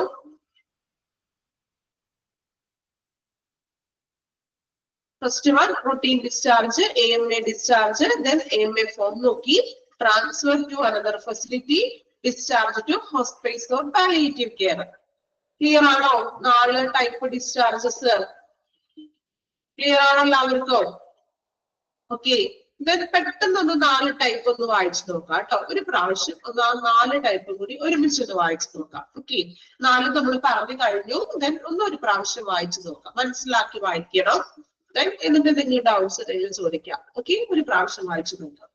Speaker 1: First one routine discharge, AMA discharge, then AMA form നോക്കി, transfer to another facility, discharge to hospice or palliative care. Clear ആണോ? 4 ടൈപ്പ് ഡിസ്ചാർജസ് ക്ലിയർ ആണോ എല്ലാവർക്കും? ഓക്കെ, പെട്ടെന്ന് 4 ടൈപ്പ് ഒന്ന് വായിച്ചു നോക്കാം കേട്ടോ. ഒരു പ്രാവശ്യം ഒന്ന് ആ 4 ടൈപ്പ് കൂടി ഒരുമിച്ച് ഒന്ന് വായിച്ചു നോക്കാം. ഓക്കെ, 4 നമ്മൾ പറഞ്ഞു കഴിഞ്ഞു. ദെൻ ഒരു പ്രാവശ്യം വായിച്ചു നോക്കാം, മനസ്സിലാക്കി വായിക്കണം. ദെൻ എന്നിട്ട് നിങ്ങൾ ഡൗട്ട്സ് എന്തെങ്കിലും ചോദിക്കാം. ഓക്കെ, ഒരു പ്രാവശ്യം വായിച്ചു നോക്കാം.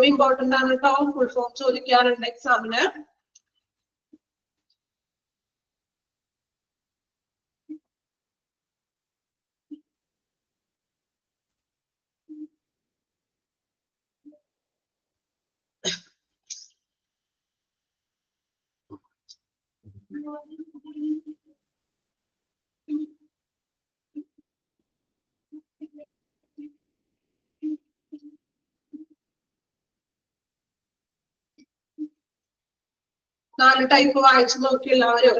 Speaker 1: ഇമ്പോർട്ടന്റ് ആണ് കേട്ടോ, ഫുൾ ഫോം ചോദിക്കാറുണ്ട് എക്സാമിന്. നാല് ടൈപ്പ് വായിച്ചു നോക്കി എല്ലാവരും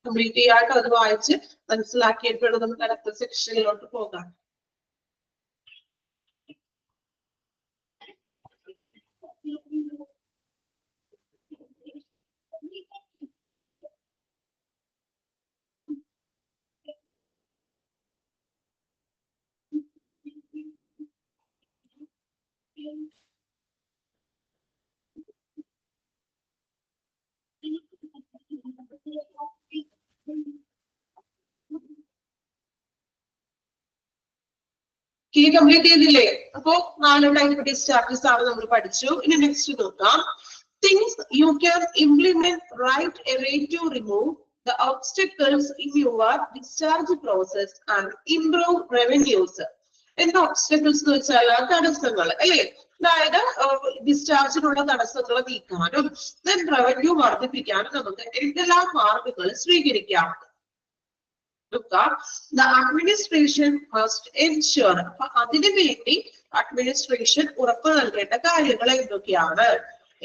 Speaker 1: കംപ്ലീറ്റ് ചെയ്യാട്ടോ. അത് വായിച്ച് മനസ്സിലാക്കിയിട്ട് വേണം നമുക്ക് അടുത്ത സെക്ഷനിലോട്ട് പോകാം. കീ കംപ്ലീറ്റ് ചെയ്തില്ലേ? അപ്പോ 4 ടൈപ്പ് ഡിസ്ചാർജസ് ആണ് നമ്മൾ പഠിച്ചു. ഇനി നെക്സ്റ്റ് നോക്കാം. Things you can implement right away to remove the obstacles in your discharge process and improve revenues. എന്താ obstacles എന്ന് വെച്ചാൽ തടസ്സങ്ങൾ അല്ലേ? അതായത് ഡിസ്ചാർജിനുള്ള തടസ്സങ്ങൾ നീക്കാനും then റവന്യൂ വർദ്ധിപ്പിക്കാനും നമുക്ക് എന്തെല്ലാം മാർഗങ്ങൾ സ്വീകരിക്കാം. The administration must ensure, അപ്പൊ അതിനു വേണ്ടി അഡ്മിനിസ്ട്രേഷൻ ഉറപ്പു നൽകേണ്ട കാര്യങ്ങൾ എന്തൊക്കെയാണ്?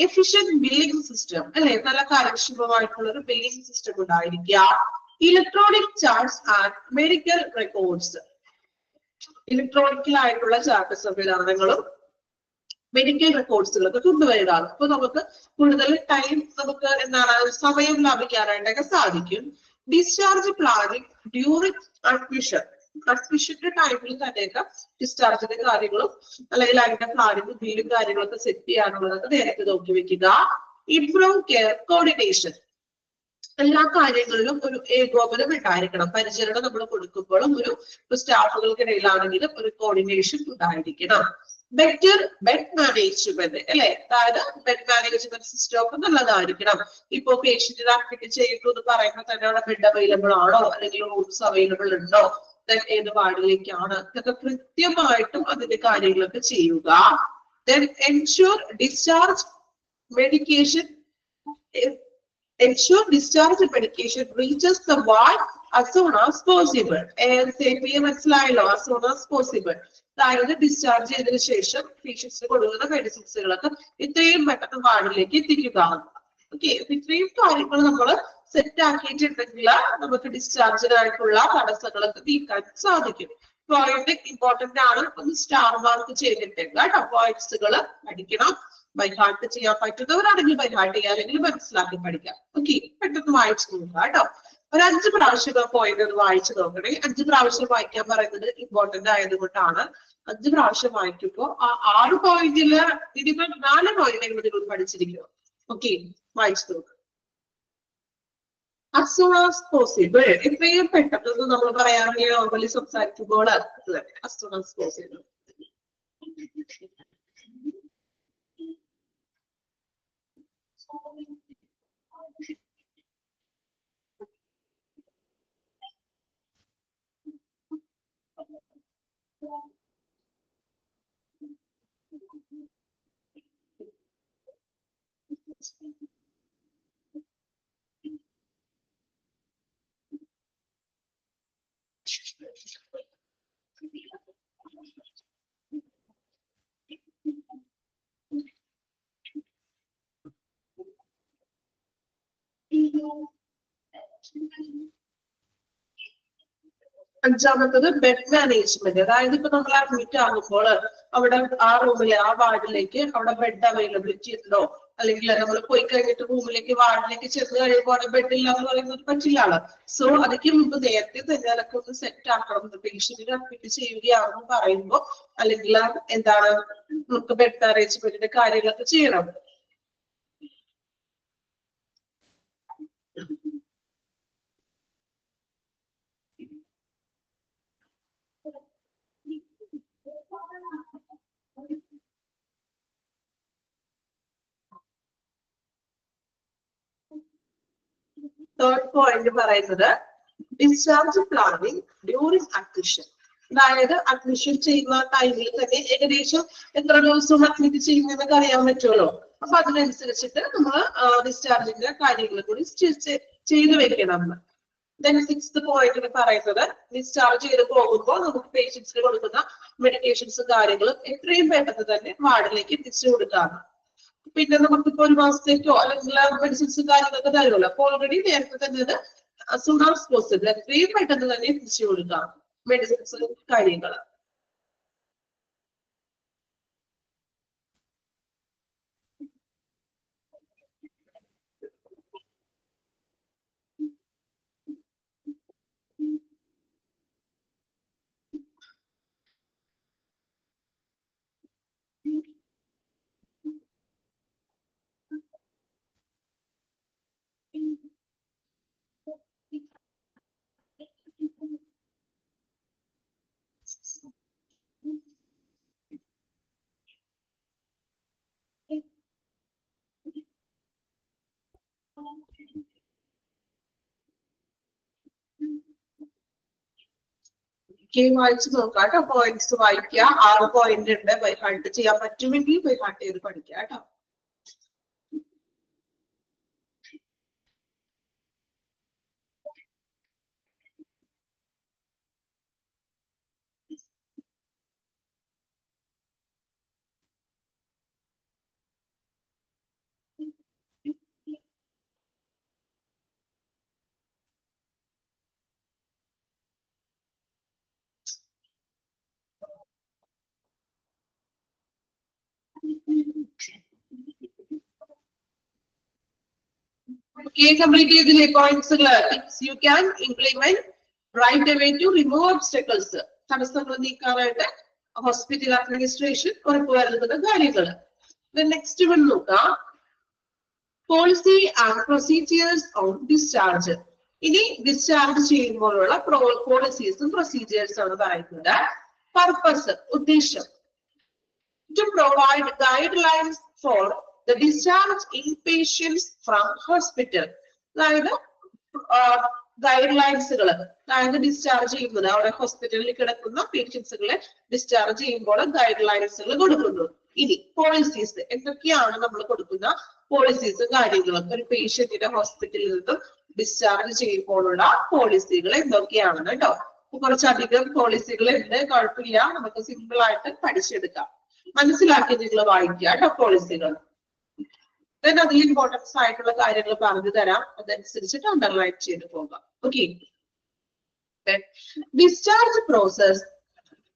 Speaker 1: എഫിഷ്യന്റ് ബില്ലിംഗ് സിസ്റ്റം അല്ലെ, നല്ല കാര്യക്ഷമമായിട്ടുള്ള ഒരു ബില്ലിംഗ് സിസ്റ്റം ഉണ്ടായിരിക്കുക. Electronic charts and medical records, ഇലക്ട്രോണിക്കലായിട്ടുള്ള ചാർട്ട് സംവിധാനങ്ങളും മെഡിക്കൽ റെക്കോർഡ്സുകളൊക്കെ കൊണ്ടുവരുന്നതാണ്. അപ്പൊ നമുക്ക് കൂടുതൽ ടൈം നമുക്ക് എന്താണ് സമയം ലാഭിക്കാനായിട്ടൊക്കെ സാധിക്കും. ഡിസ്ചാർജ് പ്ലാനിങ് ഡ്യൂറിംഗ് അഡ്മിഷൻ, അഡ്മിഷന്റെ ടൈമിൽ തന്നെയൊക്കെ ഡിസ്ചാർജിന്റെ കാര്യങ്ങളും അല്ലെങ്കിൽ അതിന്റെ പ്ലാനിങ്ങും ബില്ലും കാര്യങ്ങളൊക്കെ സെറ്റ് ചെയ്യാനുള്ളതൊക്കെ നേരത്തെ നോക്കി വെക്കുക. ഇംപ്രൂവ് കെയർ കോർഡിനേഷൻ, എല്ലാ കാര്യങ്ങളിലും ഒരു ഏകോപനം ഉണ്ടായിരിക്കണം. പരിചരണം നമ്മൾ കൊടുക്കുമ്പോഴും ഒരു സ്റ്റാഫുകൾക്കിടയിലാണെങ്കിലും ഒരു കോർഡിനേഷൻ ഉണ്ടായിരിക്കണം. ബെറ്റർ ബെഡ് മാനേജ്മെന്റ് അല്ലെ, അതായത് ബെഡ് മാനേജ്മെന്റ് സിസ്റ്റം ഒക്കെ നല്ലതായിരിക്കണം. ഇപ്പൊ പേഷ്യന്റിനെ അഡ്മിറ്റ് ചെയ്യുന്നു എന്ന് പറയുമ്പോൾ തന്നെ അവിടെ ബെഡ് അവൈലബിൾ ആണോ, അല്ലെങ്കിൽ റൂംസ് അവൈലബിൾ ഉണ്ടോ, ഏത് വാർഡിലേക്കാണ്, ഇതൊക്കെ കൃത്യമായിട്ടും അതിന്റെ കാര്യങ്ങളൊക്കെ ചെയ്യുക. Then ensure discharge medication reaches the ward as soon as possible. ASAP മനസ്സിലായല്ലോ, as soon as possible. അതായത് ഡിസ്ചാർജ് ചെയ്തതിനു ശേഷം പേഷ്യൻസിന് കൊടുക്കുന്ന മെഡിസിൻസുകളൊക്കെ ഇത്രയും പെട്ടെന്ന് വാർഡിലേക്ക് എത്തിക്കുക. ഓക്കെ, ഇത്രയും കാര്യങ്ങൾ നമ്മൾ സെറ്റ് ആക്കിയിട്ടുണ്ടെങ്കിൽ നമുക്ക് ഡിസ്ചാർജിനായിട്ടുള്ള തടസ്സങ്ങളൊക്കെ നീക്കാൻ സാധിക്കും. പോയിന്റ് ഇമ്പോർട്ടന്റ് ആണ്, ഒന്ന് സ്റ്റാർ മാർക്ക് ചെയ്തിട്ടുണ്ട് കേട്ടോ. പോയിന്റ്സുകൾ പഠിക്കണം. ബൈ ഹാർട്ട് ചെയ്യാൻ പറ്റുന്നവരാണെങ്കിൽ ബൈ ഹാർട്ട് ചെയ്യാൻ, അല്ലെങ്കിൽ മനസ്സിലാക്കി പഠിക്കാം. ഓക്കെ, പെട്ടെന്ന് വായിച്ചു നോക്കുക കേട്ടോ. ഒരു 5 പ്രാവശ്യം പോയിന്റ് ഒന്ന് വായിച്ചു നോക്കണേ. 5 പ്രാവശ്യം വായിക്കാൻ പറയുന്നത് ഇമ്പോർട്ടന്റ് ആയതുകൊണ്ടാണ്. 5 പ്രാവശ്യം വായിക്കുമ്പോൾ ആ 6 പോയിന്റില് മിനിമം 4 പോയിന്റുകൾ നിങ്ങൾ പഠിച്ചിരിക്കും. ഓക്കെ, വായിച്ചു നോക്കുക. As soon as possible. എത്രയും പെട്ടെന്ന് നമ്മൾ പറയാറുണ്ട് നോർമലി സംസാരിക്കുമ്പോൾ as soon as possible. അഞ്ചാമത്തത് ബെഡ് മാനേജ്മെന്റ്. അതായത് ഇപ്പൊ നമ്മൾ അഡ്മിറ്റ് ആകുമ്പോൾ അവിടെ ആ റൂമിലെ ആ വാർഡിലേക്ക് അവിടെ ബെഡ് അവൈലബിലിറ്റി ഉണ്ടോ, അല്ലെങ്കിൽ നമ്മൾ പോയി കഴിഞ്ഞിട്ട് റൂമിലേക്ക് വാർഡിലേക്ക് ചെന്ന് കഴിയുമ്പോൾ ബെഡ് ഇല്ല എന്ന് പറയുന്നത് പറ്റില്ലാണ്. സോ അതിക്ക് മുമ്പ് നേരത്തെ തന്നെ അതൊക്കെ ഒന്ന് സെറ്റ് ആക്കണം. പേഷ്യന്റിനെ അഡ്മിറ്റ് ചെയ്യുകയാണെന്ന് പറയുമ്പോൾ അല്ലെങ്കിൽ എന്താണ് നമുക്ക് ബെഡ് മാനേജ്മെന്റിന്റെ കാര്യങ്ങളൊക്കെ ചെയ്യണം. തേർഡ് പോയിന്റ് പറയുന്നത് ഡിസ്ചാർജ് പ്ലാനിങ് ഡ്യൂറിങ് അഡ്മിഷൻ. അതായത് അഡ്മിഷൻ ചെയ്യുന്ന ടൈമിൽ തന്നെ ഏകദേശം എത്ര ദിവസം അഡ്മിറ്റ് ചെയ്യുന്നതൊക്കെ അറിയാൻ പറ്റുമല്ലോ. അപ്പൊ അതിനനുസരിച്ചിട്ട് നമ്മൾ ഡിസ്ചാർജിന്റെ കാര്യങ്ങൾ കൂടി ചെയ്തു വെക്കണം. ദെൻ 6th പോയിന്റ് പറയുന്നത് ഡിസ്ചാർജ് ചെയ്ത് പോകുമ്പോൾ നമുക്ക് പേഷ്യൻസിന് കൊടുക്കുന്ന മെഡിക്കേഷൻസ് കാര്യങ്ങളും എത്രയും പെട്ടെന്ന് തന്നെ വാർഡിലേക്ക് എത്തിച്ചു കൊടുക്കാറ്. പിന്നെ നമുക്കിപ്പോ 1 മാസത്തേക്കോ അല്ലെങ്കിൽ മെഡിസിൻസ് കാര്യങ്ങളൊക്കെ തരുമല്ലോ. അപ്പൊ ഓൾറെഡി നേരത്തെ തന്നെ അത് as soon as possible എത്രയും പെട്ടെന്ന് തന്നെ എത്തിച്ചു കൊടുക്കാം മെഡിസിൻസ് കാര്യങ്ങൾ. വായിച്ചു നോക്കാം കേട്ടോ. പോയിന്റ്സ് വായിക്കുക. 6 പോയിന്റ് ഉണ്ട്. ബൈ ഹാർട്ട് ചെയ്യാൻ പറ്റുമെങ്കിൽ ബൈ ഹാർട്ട് ചെയ്ത് പഠിക്കുക കേട്ടോ. Okay, complete the points. Tips you can implement right away to remove obstacles. Hospital administration or the next one look policy and procedures on discharge. Ini discharge ചെയ്യുമ്പോഴുള്ള policies and procedures ആണ് പറയുന്നത്. Purpose, ഉദ്ദേശം. to provide guidelines for the discharge inpatients from hospital. അതായത് ഗൈഡ്ലൈൻസുകൾ, അതായത് discharge ചെയ്യുന്നത് അവിടെ ഹോസ്പിറ്റലിൽ കിടക്കുന്ന പേഷ്യൻസുകളെ ഡിസ്ചാർജ് ചെയ്യുമ്പോൾ ഗൈഡ്ലൈൻസുകൾ കൊടുക്കുന്നു. ഇനി പോളിസീസ് എന്തൊക്കെയാണ് നമ്മൾ കൊടുക്കുന്ന പോളിസീസ് കാര്യങ്ങളും ഒരു പേഷ്യന്റിനെ ഹോസ്പിറ്റലിൽ നിന്നും ഡിസ്ചാർജ് ചെയ്യുമ്പോഴുള്ള പോളിസികൾ എന്തൊക്കെയാണെന്ന് കേട്ടോ. കുറച്ചധികം പോളിസികൾ ഉണ്ട്, കുഴപ്പമില്ല, നമുക്ക് സിമ്പിൾ ആയിട്ട് പഠിച്ചെടുക്കാം. മനസ്സിലാക്കി നിങ്ങൾ വായിക്കുക കേട്ടോ പോളിസികൾ. അതിൽ ഇമ്പോർട്ടൻസ് ആയിട്ടുള്ള കാര്യങ്ങൾ പറഞ്ഞു തരാം, അതനുസരിച്ചിട്ട് അണ്ടർലൈൻ ചെയ്ത് പോകാം. Okay, discharge process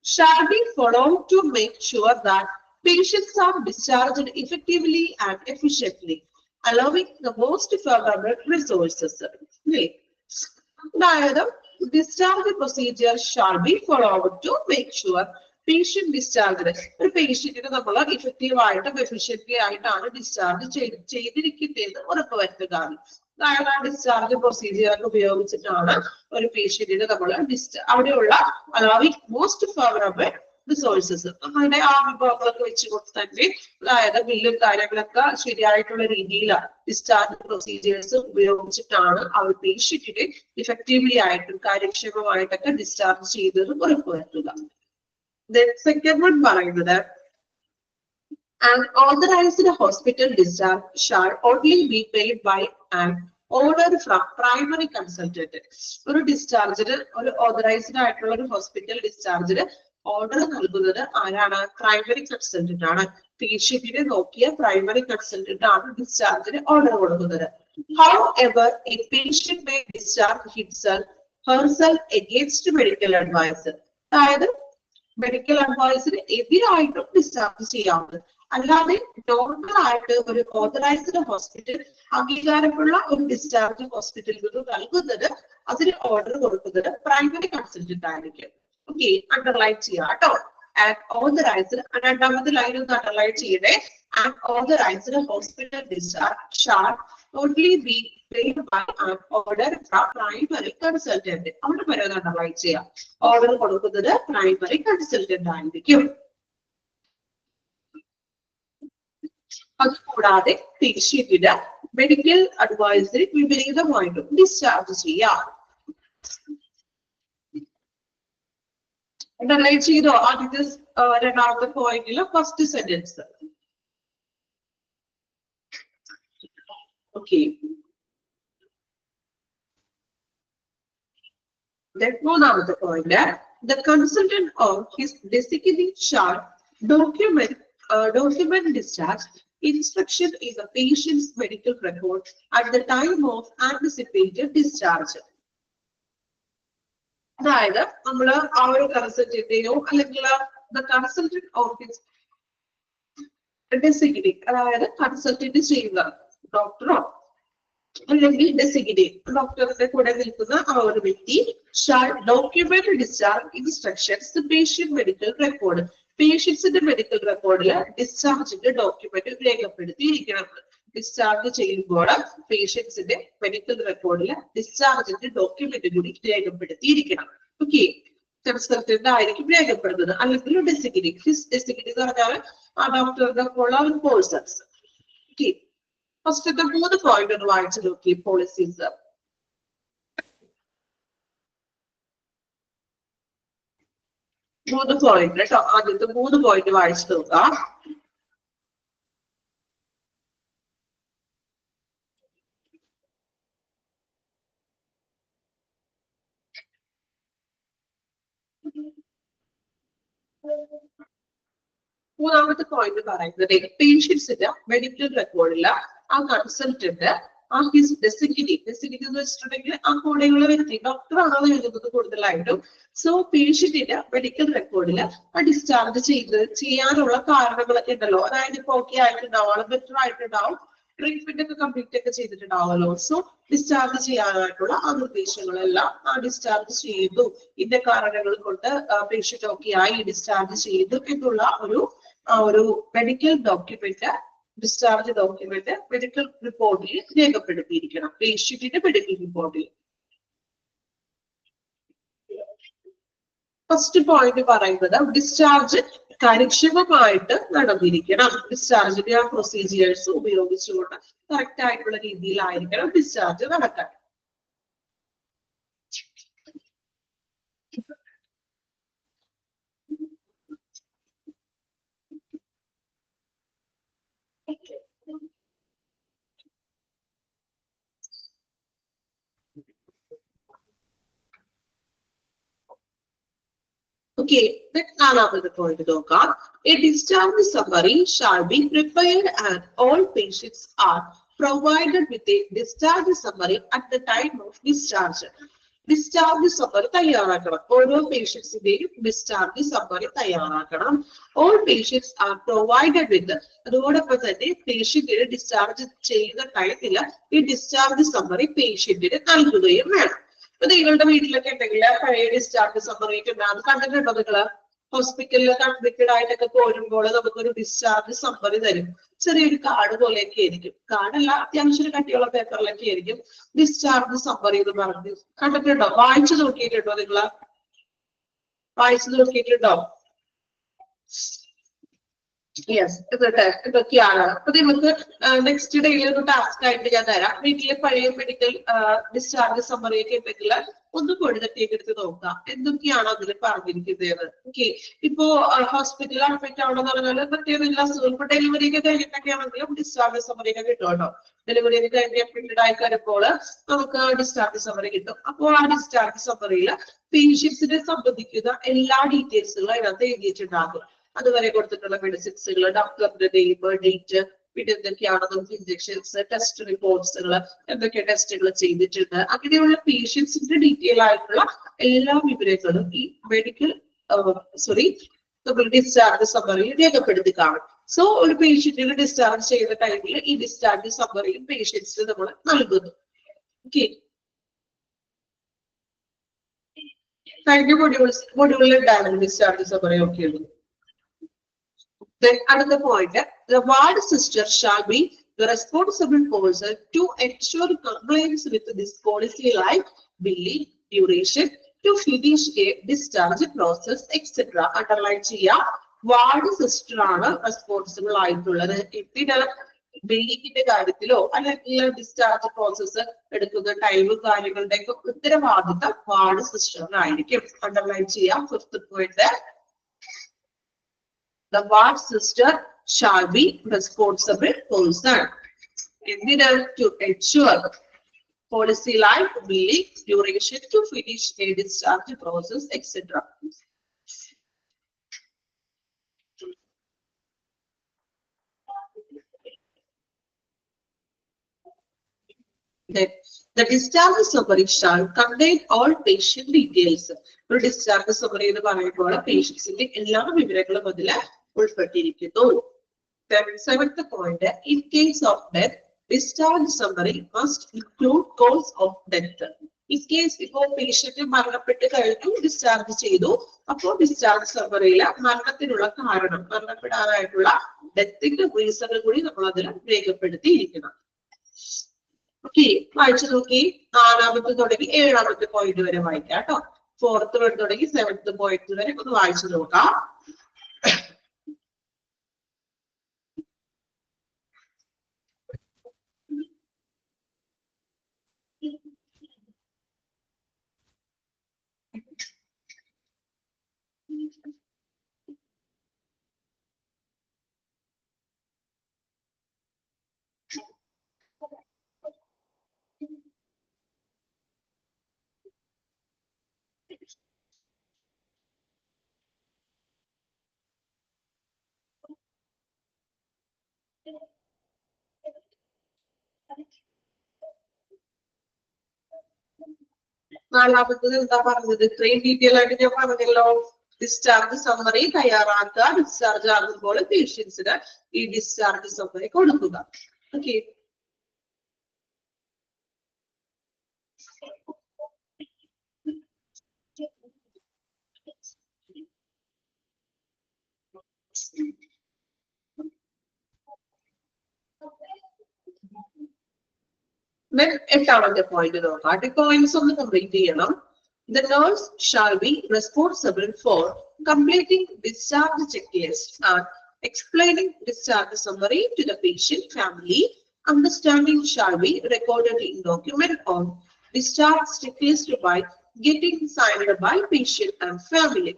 Speaker 1: shall be followed to make sure that patients are discharged effectively and efficiently, allowing the most favorable resources. അതായത് discharge procedure shall be followed to make sure patient discharge, ഒരു പേഷ്യന്റിനെ നമ്മൾ effective ആയിട്ടും efficiently ആയിട്ടാണ് discharge ചെയ്തിരിക്കുന്നത് ഉറപ്പുവരുത്തുക. അതായത് ആ ഡിസ്ചാർജ് പ്രൊസീജിയർ ഉപയോഗിച്ചിട്ടാണ് ഒരു പേഷ്യന്റിനെ നമ്മൾ അവിടെയുള്ള അലൗവിങ് മോസ്റ്റ് ഫേവറബിൾ റിസോഴ്സസ് നമ്മളുടെ ആ വിഭവങ്ങളൊക്കെ വെച്ചുകൊണ്ട് തന്നെ, അതായത് ബില്ലും കാര്യങ്ങളൊക്കെ ശരിയായിട്ടുള്ള രീതിയിൽ ഡിസ്ചാർജ് പ്രൊസീജിയേഴ്സ് ഉപയോഗിച്ചിട്ടാണ് ആ ഒരു പേഷ്യന്റിനെ ഇഫക്റ്റീവ്ലി ആയിട്ടും കാര്യക്ഷമമായിട്ടൊക്കെ ഡിസ്ചാർജ് ചെയ്തത് ഉറപ്പുവരുത്തുക. സെക്കൻഡ് വൺ പറയുന്നത് an authorized hospital discharge shall only be paid by an order from primary consultant. ഒരു ഡിസ്ചാർജിന്, ഒരു ഓതറൈസ്ഡ് ആയിട്ടുള്ള ഒരു ഹോസ്പിറ്റൽ ഡിസ്ചാർജിന് ഓർഡർ നൽകുന്നത് ആരാണ്? പ്രൈമറി കൺസൾട്ടന്റ് ആണ്. പേഷ്യന്റിനെ നോക്കിയ പ്രൈമറി കൺസൾട്ടന്റ് ആണ് ഡിസ്ചാർജിന് ഓർഡർ കൊടുക്കുന്നത്. However, a patient may discharge himself herself against medical advice. അതായത് മെഡിക്കൽ അഡ്വൈസിന് എതിരായിട്ടും ഡിസ്ചാർജ് ചെയ്യാവുന്നത്. അല്ലാതെ നോർമൽ ആയിട്ട് ഒരു ഓതറൈസ്ഡ് ഹോസ്പിറ്റൽ, അംഗീകാരമുള്ള ഒരു ഡിസ്ചാർജ് ഹോസ്പിറ്റലിൽ നിന്ന് നൽകുന്നത്, അതിന് ഓർഡർ കൊടുക്കുന്നത് പ്രൈമറി കൺസൾട്ടന്റ് ആയിരിക്കും. ഓക്കെ, അണ്ടർലൈൻ ചെയ്യാം കേട്ടോ. ആൻഡ് ഓതറൈസ്ഡ്, രണ്ടാമത്തെ ലൈൻ ഒന്ന് അണ്ടർലൈൻ ചെയ്യണേ. And authorised hospital discharge shall only be paid by an order from primary consultant. അവിടെ വരെ ഒന്ന് അണ്ടർലൈൻ ചെയ്യാം. ഓർഡർ കൊടുക്കുന്നത് പ്രൈമറി കൺസൾട്ടന്റ് ആയിരിക്കും. അതുകൂടാതെ പേഷ്യന്റിന് മെഡിക്കൽ അഡ്വൈസറി വിപരീതമായിട്ടും ഡിസ്ചാർജ് ചെയ്യാം. അണ്ടർലൈൻ ചെയ്തോ ആദ്യത്തെ രണ്ടാമത്തെ പോയിന്റില് ഫസ്റ്റ് സെന്റൻസ്? ഓക്കെ, മൂന്നാമത്തെ point, the consultant or his designee shall document discharge instruction in the patient's medical record at the time of anticipated discharge. അതായത് നമ്മള് ആ ഒരു കൺസൾട്ടന്റെയോ അല്ലെങ്കിൽ the consultant or his designee, അതായത് കൺസൾട്ടന്റ് ചെയ്യുക ഡോക്ടറോ അല്ലെങ്കിൽ ഡെസിഗ്നേറ്റ്, ഡോക്ടറിന്റെ കൂടെ നിൽക്കുന്ന ആ ഒരു വ്യക്തി shall document discharge instructions patient medical record, പേഷ്യൻസിന്റെ മെഡിക്കൽ റെക്കോർഡിൽ ഡിസ്ചാർജിന്റെ ഡോക്യുമെന്റ് രേഖപ്പെടുത്തിയിരിക്കണം. ഡിസ്ചാർജ് ചെയ്യുമ്പോൾ പേഷ്യൻസിന്റെ മെഡിക്കൽ റെക്കോർഡിൽ ഡിസ്ചാർജിന്റെ ഡോക്യുമെന്റ് കൂടി രേഖപ്പെടുത്തിയിരിക്കണം. ഓക്കെ, കൺസൾട്ടന്റ് ആയിരിക്കും രേഖപ്പെടുന്നത്, അല്ലെങ്കിൽ ഡെസിഗ്നേറ്റ്. ഡെസിഗ്നേറ്റ് എന്ന് പറഞ്ഞാൽ ആ ഡോക്ടറുടെ ഉള്ള ഒരു പേഴ്സൺസ്. ഓക്കെ, ഫസ്റ്റത്തെ 3 പോയിന്റ് ഒന്ന് വായിച്ചു നോക്കി. പോളിസീസ് 3 പോയിന്റ് കേട്ടോ. ആദ്യത്തെ 3 പോയിന്റ് വായിച്ചു നോക്കാം. മൂന്നാമത്തെ പോയിന്റ് പറയുന്നത് പേഷ്യൻസിന്റെ മെഡിക്കൽ റെക്കോർഡിൽ ആ കൺസൾട്ടന്റ് ആ ഹിസ് ഡെസിഗ്നേറ്റ് എന്ന് വെച്ചിട്ടുണ്ടെങ്കിൽ ആ കൂടെയുള്ള വ്യക്തി ഡോക്ടറാണോ എഴുതുന്നത് കൂടുതലായിട്ടും. സോ പേഷ്യന്റിന്റെ മെഡിക്കൽ റെക്കോർഡിൽ ആ ഡിസ്ചാർജ് ചെയ്യാനുള്ള കാരണങ്ങളൊക്കെ ഉണ്ടല്ലോ. അതായത് ഇപ്പൊ ഓക്കെ ആയിട്ടുണ്ടാവും, ബെറ്റർ ആയിട്ടുണ്ടാവും, ട്രീറ്റ്മെന്റ് ഒക്കെ കംപ്ലീറ്റ് ഒക്കെ ചെയ്തിട്ടുണ്ടാവുമല്ലോ. സോ ഡിസ്ചാർജ് ചെയ്യാനായിട്ടുള്ള ആ നിർദ്ദേശങ്ങളെല്ലാം ആ ഡിസ്ചാർജ് ചെയ്തു, ഇന്ന കാരണങ്ങൾ കൊണ്ട് പേഷ്യന്റ് ഓക്കെ ആയി ഡിസ്ചാർജ് ചെയ്തു എന്നുള്ള ഒരു medical document, discharge document medical റിപ്പോർട്ടിൽ രേഖപ്പെടുത്തിയിരിക്കണം, പേഷ്യന്റിന്റെ മെഡിക്കൽ റിപ്പോർട്ടിൽ. ഫസ്റ്റ് പോയിന്റ് പറയുന്നത് ഡിസ്ചാർജ് കാര്യക്ഷമമായിട്ട് നടന്നിരിക്കണം. ഡിസ്ചാർജിന്റെ ആ പ്രൊസീജിയേഴ്സ് ഉപയോഗിച്ചുകൊണ്ട് കറക്റ്റ് ആയിട്ടുള്ള രീതിയിലായിരിക്കണം ഡിസ്ചാർജ് നടക്കാൻ. Okay, നാലാമത്തെ പോയിന്റ് നോക്കാം. A discharge summary shall be prepared and all patients are provided with a discharge summary at the time of discharge. Discharge summary തയ്യാറാക്കണം. ഓരോ പേഷ്യൻസിന്റെയും ഡിസ്ചാർജ് സമ്മറി തയ്യാറാക്കണം. All patients are provided with. അതോടൊപ്പം തന്നെ പേഷ്യന്റിന് discharge ചെയ്യുന്ന ടൈമിൽ ഈ discharge summary പേഷ്യന്റിന് നൽകുകയും വേണം. അപ്പൊ നിങ്ങളുടെ വീട്ടിലൊക്കെ ഉണ്ടെങ്കിൽ പഴയ ഡിസ്ചാർജ് സമ്മറി കണ്ടിട്ടുണ്ടോ നിങ്ങള്? ഹോസ്പിറ്റലിൽ അഡ്മിറ്റഡ് ആയിട്ടൊക്കെ പോരുമ്പോൾ നമുക്കൊരു ഡിസ്ചാർജ് സമ്മറി തരും. ചെറിയൊരു കാർഡ് പോലെയൊക്കെ ആയിരിക്കും. കാർഡല്ല, അത്യാവശ്യം കട്ടിയുള്ള പേപ്പറിലൊക്കെ ആയിരിക്കും ഡിസ്ചാർജ് സമ്മറി എന്ന് പറഞ്ഞു. കണ്ടിട്ടുണ്ടോ? വായിച്ചു നോക്കിയിട്ടുണ്ടോ നിങ്ങള്? വായിച്ചു നോക്കിയിട്ടുണ്ടോ? യെസ്, എന്നിട്ട് ഇതൊക്കെയാണ്. അപ്പൊ നമുക്ക് നെക്സ്റ്റ് ഡേയിൽ ഒരു ടാസ്ക് ആയിട്ട് ഞാൻ തരാം. വീട്ടിലെ പഴയ മെഡിക്കൽ ഡിസ്ചാർജ് സമ്മറി ഒക്കെ ഉണ്ടെങ്കിൽ ഒന്ന് പൊഴുതട്ടിയൊക്കെ എടുത്ത് നോക്കാം എന്തൊക്കെയാണ് അതിൽ പറഞ്ഞിരിക്കുന്നത്. ഓക്കെ, ഇപ്പോ ഹോസ്പിറ്റലിൽ അഡ്മിറ്റ് ആവണമെന്ന് പറഞ്ഞാൽ പ്രത്യേക അസുഖം ഇപ്പൊ ഡെലിവറി ഒക്കെ കഴിഞ്ഞിട്ടൊക്കെ ആണെങ്കിലും ഡിസ്ചാർജ് സമ്മറി ഒക്കെ കിട്ടും കേട്ടോ. ഡെലിവറി ഒക്കെ കഴിഞ്ഞ് അഡ്മിറ്റഡ് ആയി വരുമ്പോൾ നമുക്ക് ഡിസ്ചാർജ് സമ്മറി കിട്ടും. അപ്പോൾ ആ ഡിസ്ചാർജ് സമ്മറിയിൽ പേഷ്യൻസിനെ സംബന്ധിക്കുന്ന എല്ലാ ഡീറ്റെയിൽസുകളും അതിനകത്ത് എഴുതിയിട്ടുണ്ടാകും. അതുവരെ കൊടുത്തിട്ടുള്ള മെഡിസിൻസുകൾ, ഡോക്ടറിന്റെ നെയിം, ഡേറ്റ്, പിന്നെ എന്തൊക്കെയാണ് നമുക്ക് ഇഞ്ചക്ഷൻസ്, ടെസ്റ്റ് റിപ്പോർട്ട്സുകൾ, എന്തൊക്കെ ടെസ്റ്റുകൾ ചെയ്തിട്ടുണ്ട്, അങ്ങനെയുള്ള പേഷ്യൻസിന്റെ ഡീറ്റെയിൽ ആയിട്ടുള്ള എല്ലാ വിവരങ്ങളും ഈ നമ്മൾ ഡിസ്ചാർജ് സമ്മറിയിൽ രേഖപ്പെടുത്തി കാണും. സോ ഒരു പേഷ്യന്റിന് ഡിസ്ചാർജ് ചെയ്യുന്ന ടൈമിൽ ഈ ഡിസ്ചാർജ് സമ്മറിയും പേഷ്യൻസിന് നമ്മൾ നൽകുന്നു. ഓക്കെ, കഴിഞ്ഞ മൊഡ്യൂളിൽ ഉണ്ടായിരുന്നു ഡിസ്ചാർജ് സമ്മറി ഒക്കെ ഉള്ളൂ. Then another point, the ward sister shall be the responsible person to ensure compliance with this policy like billing, duration, to finish a discharge process, etc. Underline ചെയ്യാ. Ward sister ആണ് responsible ആയിട്ടുള്ളത്. എന്തിന്? ബില്ലിങ്ങിന്റെ കാര്യത്തിലോ അല്ലെങ്കിൽ discharge process എടുക്കുന്ന ടൈമും കാര്യങ്ങളുടെ ഒക്കെ ഉത്തരവാദിത്തം വാർഡ് സിസ്റ്ററിനായിരിക്കും. അണ്ടർലൈൻ ചെയ്യാം. Fifth point, the ward sister shall be responsible person. എന്തിന്? To ensure policy like billing, duration, to finish a discharge process, etc. Then the discharge summary shall contain all patient details. ഒരു discharge summary എന്ന് പറയുമ്പോൾ പേഷ്യൻസിന്റെ എല്ലാ വിവരങ്ങളും അതിൽ ഉൾപ്പെട്ടിരിക്കുന്നു. Seventh point, in case of death, discharge summary must include cause of death. In case ഇപ്പോൾ patient മരണപ്പെട്ട് കഴിഞ്ഞു, ഡിസ്ചാർജ് ചെയ്തു, അപ്പോൾ ഡിസ്ചാർജ് സമ്മറിയിലെ മരണത്തിനുള്ള കാരണം, മരണപ്പെടാനായിട്ടുള്ള ഡെത്തിന്റെ റീസൺ കൂടി നമ്മൾ അതിൽ രേഖപ്പെടുത്തിയിരിക്കണം. ഓക്കെ, വായിച്ചു നോക്കി. 4ാമത്തെ തുടങ്ങി 7ാമത്തെ പോയിന്റ് വരെ വായിക്കാം കേട്ടോ. 4th വരെ തുടങ്ങി 7th പോയിന്റ് വരെ ഒന്ന് വായിച്ചു നോക്കാം. നാലാമത്തത് എന്താ പറഞ്ഞത്? ഇത്രയും ഡീറ്റെയിൽ ആയിട്ട് ഞാൻ പറഞ്ഞല്ലോ. ഡിസ്ചാർജ് സമ്മറി തയ്യാറാക്കുക, ഡിസ്ചാർജ് ആകുമ്പോൾ പേഷ്യൻസിന് ഈ ഡിസ്ചാർജ് സമ്മറി കൊടുക്കുക. ഓക്കെ, എട്ടാമത്തെ പോയിന്റ് നോക്കാം. പോയിന്റ്സ് ഒന്ന് കംപ്ലീറ്റ് ചെയ്യണം. The nurse shall be responsible for completing discharge checklist and explaining discharge summary to the patient family. Understanding shall be recorded in document on discharge checklist by getting signed by patient and family.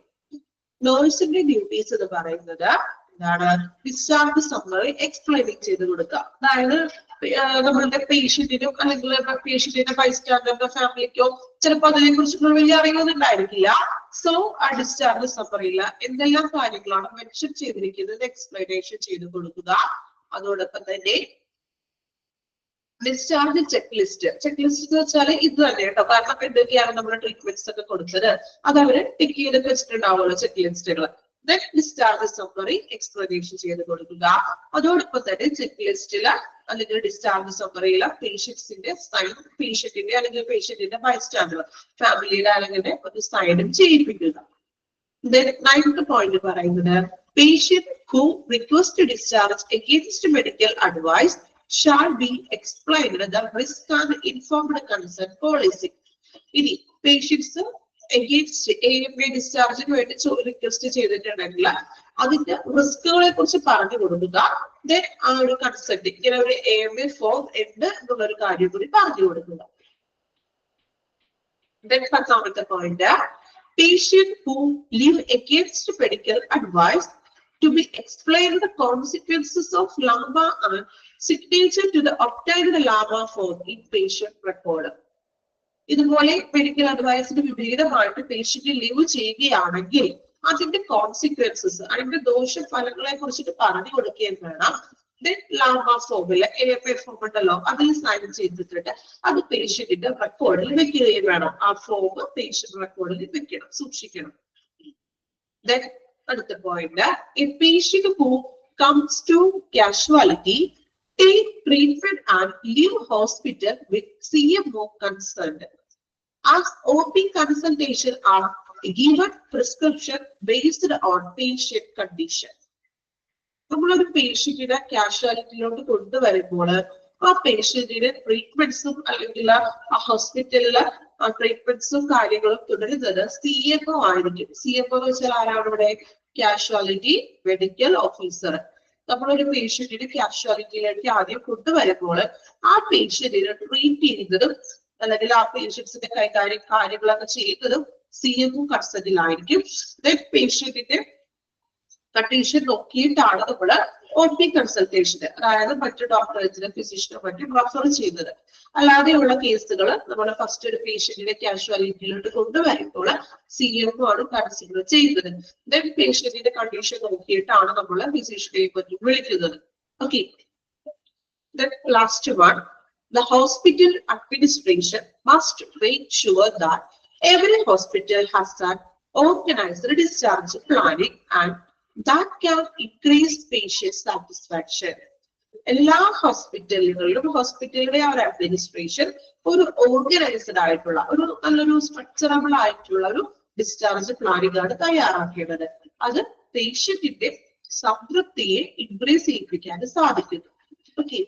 Speaker 1: നേഴ്സിന്റെ duties എന്ന് പറയുന്നത് എന്താണ്? Discharge summary explain ചെയ്ത് കൊടുക്കുക. അതായത് നമ്മളുടെ പേഷ്യന്റിനും അല്ലെങ്കിൽ പേഷ്യന്റിന്റെ ബൈസ്റ്റാൻഡറിന്റെ ഫാമിലിക്കോ ചിലപ്പോൾ അതിനെ കുറിച്ച് വലിയ അറിവൊന്നും ഉണ്ടായിരിക്കില്ല. സോ ആ ഡിസ്ചാർജ് സമ്മറിയിൽ എന്തെല്ലാം കാര്യങ്ങളാണ് മെൻഷൻ ചെയ്തിരിക്കുന്നത് എക്സ്പ്ലനേഷൻ ചെയ്ത് കൊടുക്കുക. അതോടൊപ്പം തന്നെ ഡിസ്ചാർജ് ചെക്ക് ലിസ്റ്റ് എന്ന് വെച്ചാൽ ഇത് തന്നെ കേട്ടോ. കാരണം എന്തൊക്കെയാണ് നമ്മുടെ ട്രീറ്റ്മെന്റ്സ് ഒക്കെ കൊടുത്തത് അത് അവര് ടിക്ക് ചെയ്ത് വെച്ചിട്ടുണ്ടാവുമല്ലോ ചെക്ക് ലിസ്റ്റുകൾ. ദെൻ ഡിസ്ചാർജ് സമ്മറി എക്സ്പ്ലനേഷൻ ചെയ്ത് കൊടുക്കുക. അതോടൊപ്പം തന്നെ ചെക്ക് ലിസ്റ്റില് അല്ലെങ്കിൽ ഡിസ്ചാർജ് സമ്മറിയില് പേഷ്യന്റിന്റെ സൈൻ, പേഷ്യന്റിന്റെ അല്ലെങ്കിൽ പേഷ്യന്റിന്റെ ബൈസ്റ്റാൻഡർ ഫാമിലിയുടെ അല്ലെങ്കിൽ ഒരു സൈനും ചെയ്യിപ്പിക്കുക. ദെൻ 9th പോയിന്റ് പറയുന്നത് patient who requests to discharge against medical advice shall be explained the risk and informed consent policy. ഇനി പേഷ്യൻസ് എഗെയിൻസ്റ്റ് AMA ഡിസ്ചാർജിന് വേണ്ടി റിക്വസ്റ്റ് ചെയ്തിട്ടുണ്ടെങ്കിൽ അതിന്റെ റിസ്കുകളെ കുറിച്ച് പറഞ്ഞു കൊടുക്കുക. ദെൻ ആ ഒരു കൺസെന്റ് ഇങ്ങനെ ഒരു AMA ഫോം ഉണ്ട് എന്നുള്ള ഒരു കാര്യം കൂടി പറഞ്ഞു കൊടുക്കുക. Then 10th point, patient who live against medical advice to be explained the consequences of LAMA and signature to the obtained LAMA form in patient record. ഇതുപോലെ മെഡിക്കൽ അഡ്വൈസിന് വിപരീതമായിട്ട് പേഷ്യന്റ് ലീവ് ചെയ്യുകയാണെങ്കിൽ അതിന്റെ കോൺസിക്വൻസസ്, അതിന്റെ ദോഷഫലങ്ങളെ കുറിച്ചിട്ട് പറഞ്ഞു കൊടുക്കുകയും വേണം. ലാമ ഫോമില് AMA ഫോം ഉണ്ടല്ലോ അതിൽ സൈൻ ചെയ്തിട്ടുണ്ട് അത് പേഷ്യന്റിന്റെ റെക്കോർഡിൽ വെക്കുകയും വേണം. ആ ഫോം പേഷ്യന്റ് റെക്കോർഡിൽ വെക്കണം, സൂക്ഷിക്കണം. അടുത്ത point, A patient who comes to casualty take treatment and leave hospital with CMO consent. As OP consultation are given prescription based on patient condition. നമ്മളൊരു പേഷ്യന്റിനെ കാഷ്വാലിറ്റിയിലോട്ട് കൊണ്ടുവരുമ്പോൾ ആ പേഷ്യന്റിന് ട്രീറ്റ്മെന്റ്സും അല്ലെങ്കിൽ ആ ഹോസ്പിറ്റലിലെ ട്രീറ്റ്മെന്റ്സും കാര്യങ്ങളും തുടരുന്നത് CMO ആയിരിക്കും. CMO എന്ന് വെച്ചാൽ ആരാണ് ഇവിടെ? Casualty medical officer. നമ്മളൊരു പേഷ്യന്റിന് കാഷ്വാലിറ്റിയിലേക്ക് ആദ്യം കൊണ്ടുവരുമ്പോൾ ആ പേഷ്യന്റിനെ ട്രീറ്റ് ചെയ്യുന്നതും അല്ലെങ്കിൽ ആ പേഷ്യൻസിന്റെ കാര്യങ്ങളൊക്കെ ചെയ്യുന്നതും CMO കൺസൾട്ടിലായിരിക്കും. പേഷ്യന്റിന്റെ കണ്ടീഷൻ നോക്കിയിട്ടാണ് നമ്മൾ OP കൺസൾട്ടേഷന്, അതായത് മറ്റു ഡോക്ടേഴ്സിനെ ഫിസിഷ്യനോ മറ്റും റെഫർ ചെയ്യുന്നത്. അല്ലാതെയുള്ള കേസുകൾ നമ്മൾ ഫസ്റ്റ് ഒരു പേഷ്യന്റിനെ കാഷ്വാലിറ്റിയിലോട്ട് കൊണ്ടുവരുമ്പോൾ CMO ആണ് കൺസിഡർ ചെയ്യുന്നത്. ദെൻ പേഷ്യന്റിന്റെ കണ്ടീഷൻ നോക്കിയിട്ടാണ് നമ്മൾ ഫിസിഷ്യനെ പറ്റി വിളിക്കുന്നത്. Okay, last one, the hospital administration must make sure that every hospital has an organized discharge planning and that can increase patient satisfaction. എല്ലാ ഹോസ്പിറ്റലുകളിലും ഹോസ്പിറ്റലിലെ ആ ഒരു അഡ്മിനിസ്ട്രേഷൻ ഒരു ഓർഗനൈസ്ഡ് ആയിട്ടുള്ള ഒരു നല്ലൊരു സ്ട്രക്ചറബിൾ ആയിട്ടുള്ള ഒരു ഡിസ്ചാർജ് പ്ലാനിംഗ് ആണ് തയ്യാറാക്കേണ്ടത്. അത് പേഷ്യന്റിന്റെ സംതൃപ്തിയെ ഇൻക്രീസ് ചെയ്യിപ്പിക്കാൻ സാധിക്കുന്നു. ഓക്കെ,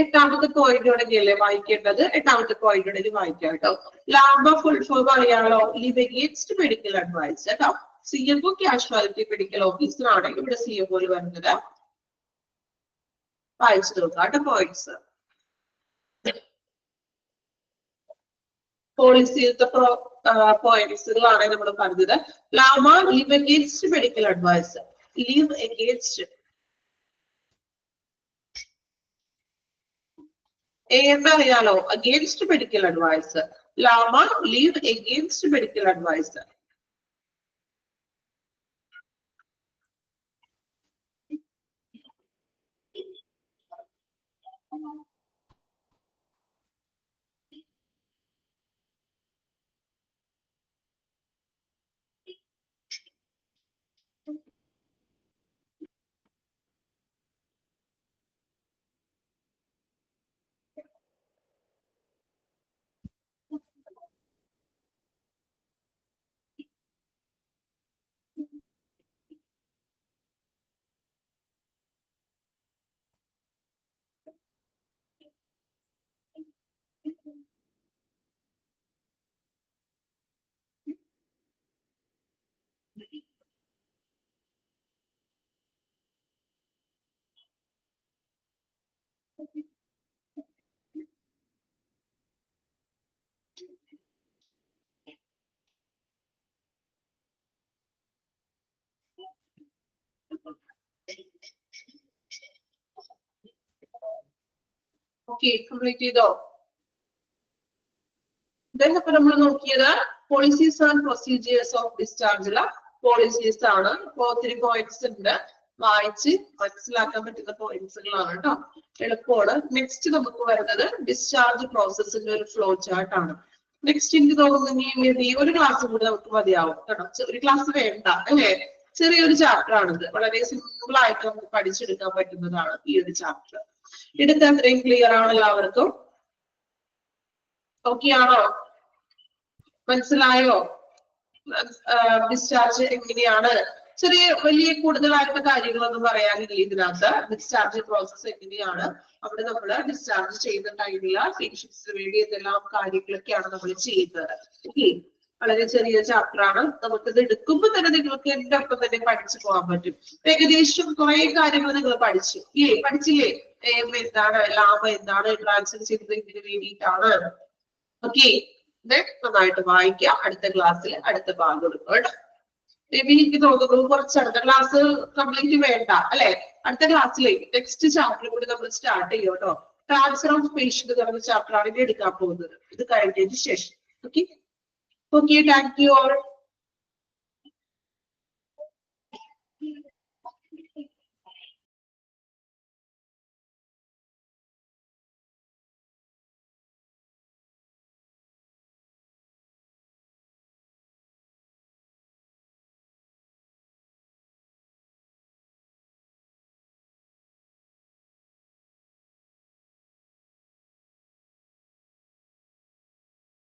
Speaker 1: എട്ടാമത്തെ പോയിന്റോടെയല്ലേ വായിക്കേണ്ടത്? എട്ടാമത്തെ പോയിന്റോടെ വായിക്കാം കേട്ടോ. ലാംബ ഫുൾ ഫോം അറിയാലോ, ലീവ് അഗെയിൻസ്റ്റ് മെഡിക്കൽ അഡ്വൈസ് കേട്ടോ. CMO കാഷ്വാലിറ്റി മെഡിക്കൽ ഓഫീസർ ആണ് ഇവിടെ CMO വരുന്നത്. വായിച്ചു നോക്കാം കേട്ടോ പോയിന്റ്സ്. പോളിസിയുടെ പോയിന്റ്സുകളാണ് നമ്മൾ പറഞ്ഞത്. LAMA leave against medical advice, leave against AMA അറിയാലോ, against medical advice. LAMA leave against medical advice. Okay, complete ചെയ്തോ? Then അപ്പൊ നമ്മൾ നോക്കിയത് policies and procedures of discharge policies ആണ്. ഇപ്പൊ ഒത്തിരി പോയിന്റ്സ് ഉണ്ട്, വായിച്ച് മനസ്സിലാക്കാൻ പറ്റുന്ന പോയിന്റ്സുകളാണ് കേട്ടോ, എളുപ്പമാണ്. നെക്സ്റ്റ് നമുക്ക് വരുന്നത് ഡിസ്ചാർജ് പ്രോസസ്സിന്റെ ഒരു ഫ്ലോ ചാർട്ട് ആണ്. നെക്സ്റ്റ് എനിക്ക് തോന്നുന്നു ഈ ഒരു ക്ലാസ് കൂടി നമുക്ക് മതിയാവും കേട്ടോ, ഒരു ക്ലാസ് വേണ്ട അല്ലേ? ചെറിയൊരു ചാപ്റ്റർ ആണിത്, വളരെ സിമ്പിൾ ആയിട്ട് നമുക്ക് പഠിച്ചെടുക്കാൻ പറ്റുന്നതാണ് ഈ ഒരു ചാപ്റ്റർ. എടുത്ത അത്രയും ക്ലിയർ ആണ് എല്ലാവർക്കും? ഓക്കെ ആണോ? മനസ്സിലായോ? ഡിസ്ചാർജ് എങ്ങനെയാണ്? ചെറിയ വലിയ കൂടുതലായിട്ടുള്ള കാര്യങ്ങളൊന്നും പറയാനില്ല ഇതിനകത്ത്. ഡിസ്ചാർജ് പ്രോസസ് എങ്ങനെയാണ്, അവിടെ നമ്മൾ ഡിസ്ചാർജ് ചെയ്യുന്ന ടൈമില് പേഷ്യൻസിന് വേണ്ടി എന്തെല്ലാം കാര്യങ്ങളൊക്കെയാണ് നമ്മൾ ചെയ്യുന്നത്. ഓക്കെ, വളരെ ചെറിയ ചാപ്റ്റർ ആണ്. നമുക്കിത് എടുക്കുമ്പോൾ തന്നെ നിങ്ങൾക്ക് എന്റെ ഒപ്പം തന്നെ പഠിച്ചു പോകാൻ പറ്റും. ഏകദേശം കുറെ കാര്യങ്ങൾ നിങ്ങൾ പഠിച്ചു ഇല്ലേ? പഠിച്ചില്ലേ? എന്താണ്, ലാഭം എന്താണ്, ട്രാൻസ്ഫർ ചെയ്തത് ഇതിന് വേണ്ടിയിട്ടാണ്. ഓക്കെ, നന്നായിട്ട് വായിക്കാം. അടുത്ത ക്ലാസ്സിൽ അടുത്ത ഭാഗം എടുക്കും കേട്ടോ. മേബി എനിക്ക് തോന്നുന്നു കുറച്ച് അടുത്ത ക്ലാസ് കംപ്ലീറ്റ് വേണ്ട അല്ലെ? അടുത്ത ക്ലാസ്സിലെ നെക്സ്റ്റ് ചാപ്റ്റർ കൂടി നമ്മൾ സ്റ്റാർട്ട് ചെയ്യും കേട്ടോ. ട്രാൻസ്ഫർ ഓഫ് പേഷ്യന്റ് തുടങ്ങുന്ന ചാപ്റ്റർ ആണ് ഇനി എടുക്കാൻ പോകുന്നത്, ഇത് കഴിഞ്ഞതിന് ശേഷം. Okay, thank you all.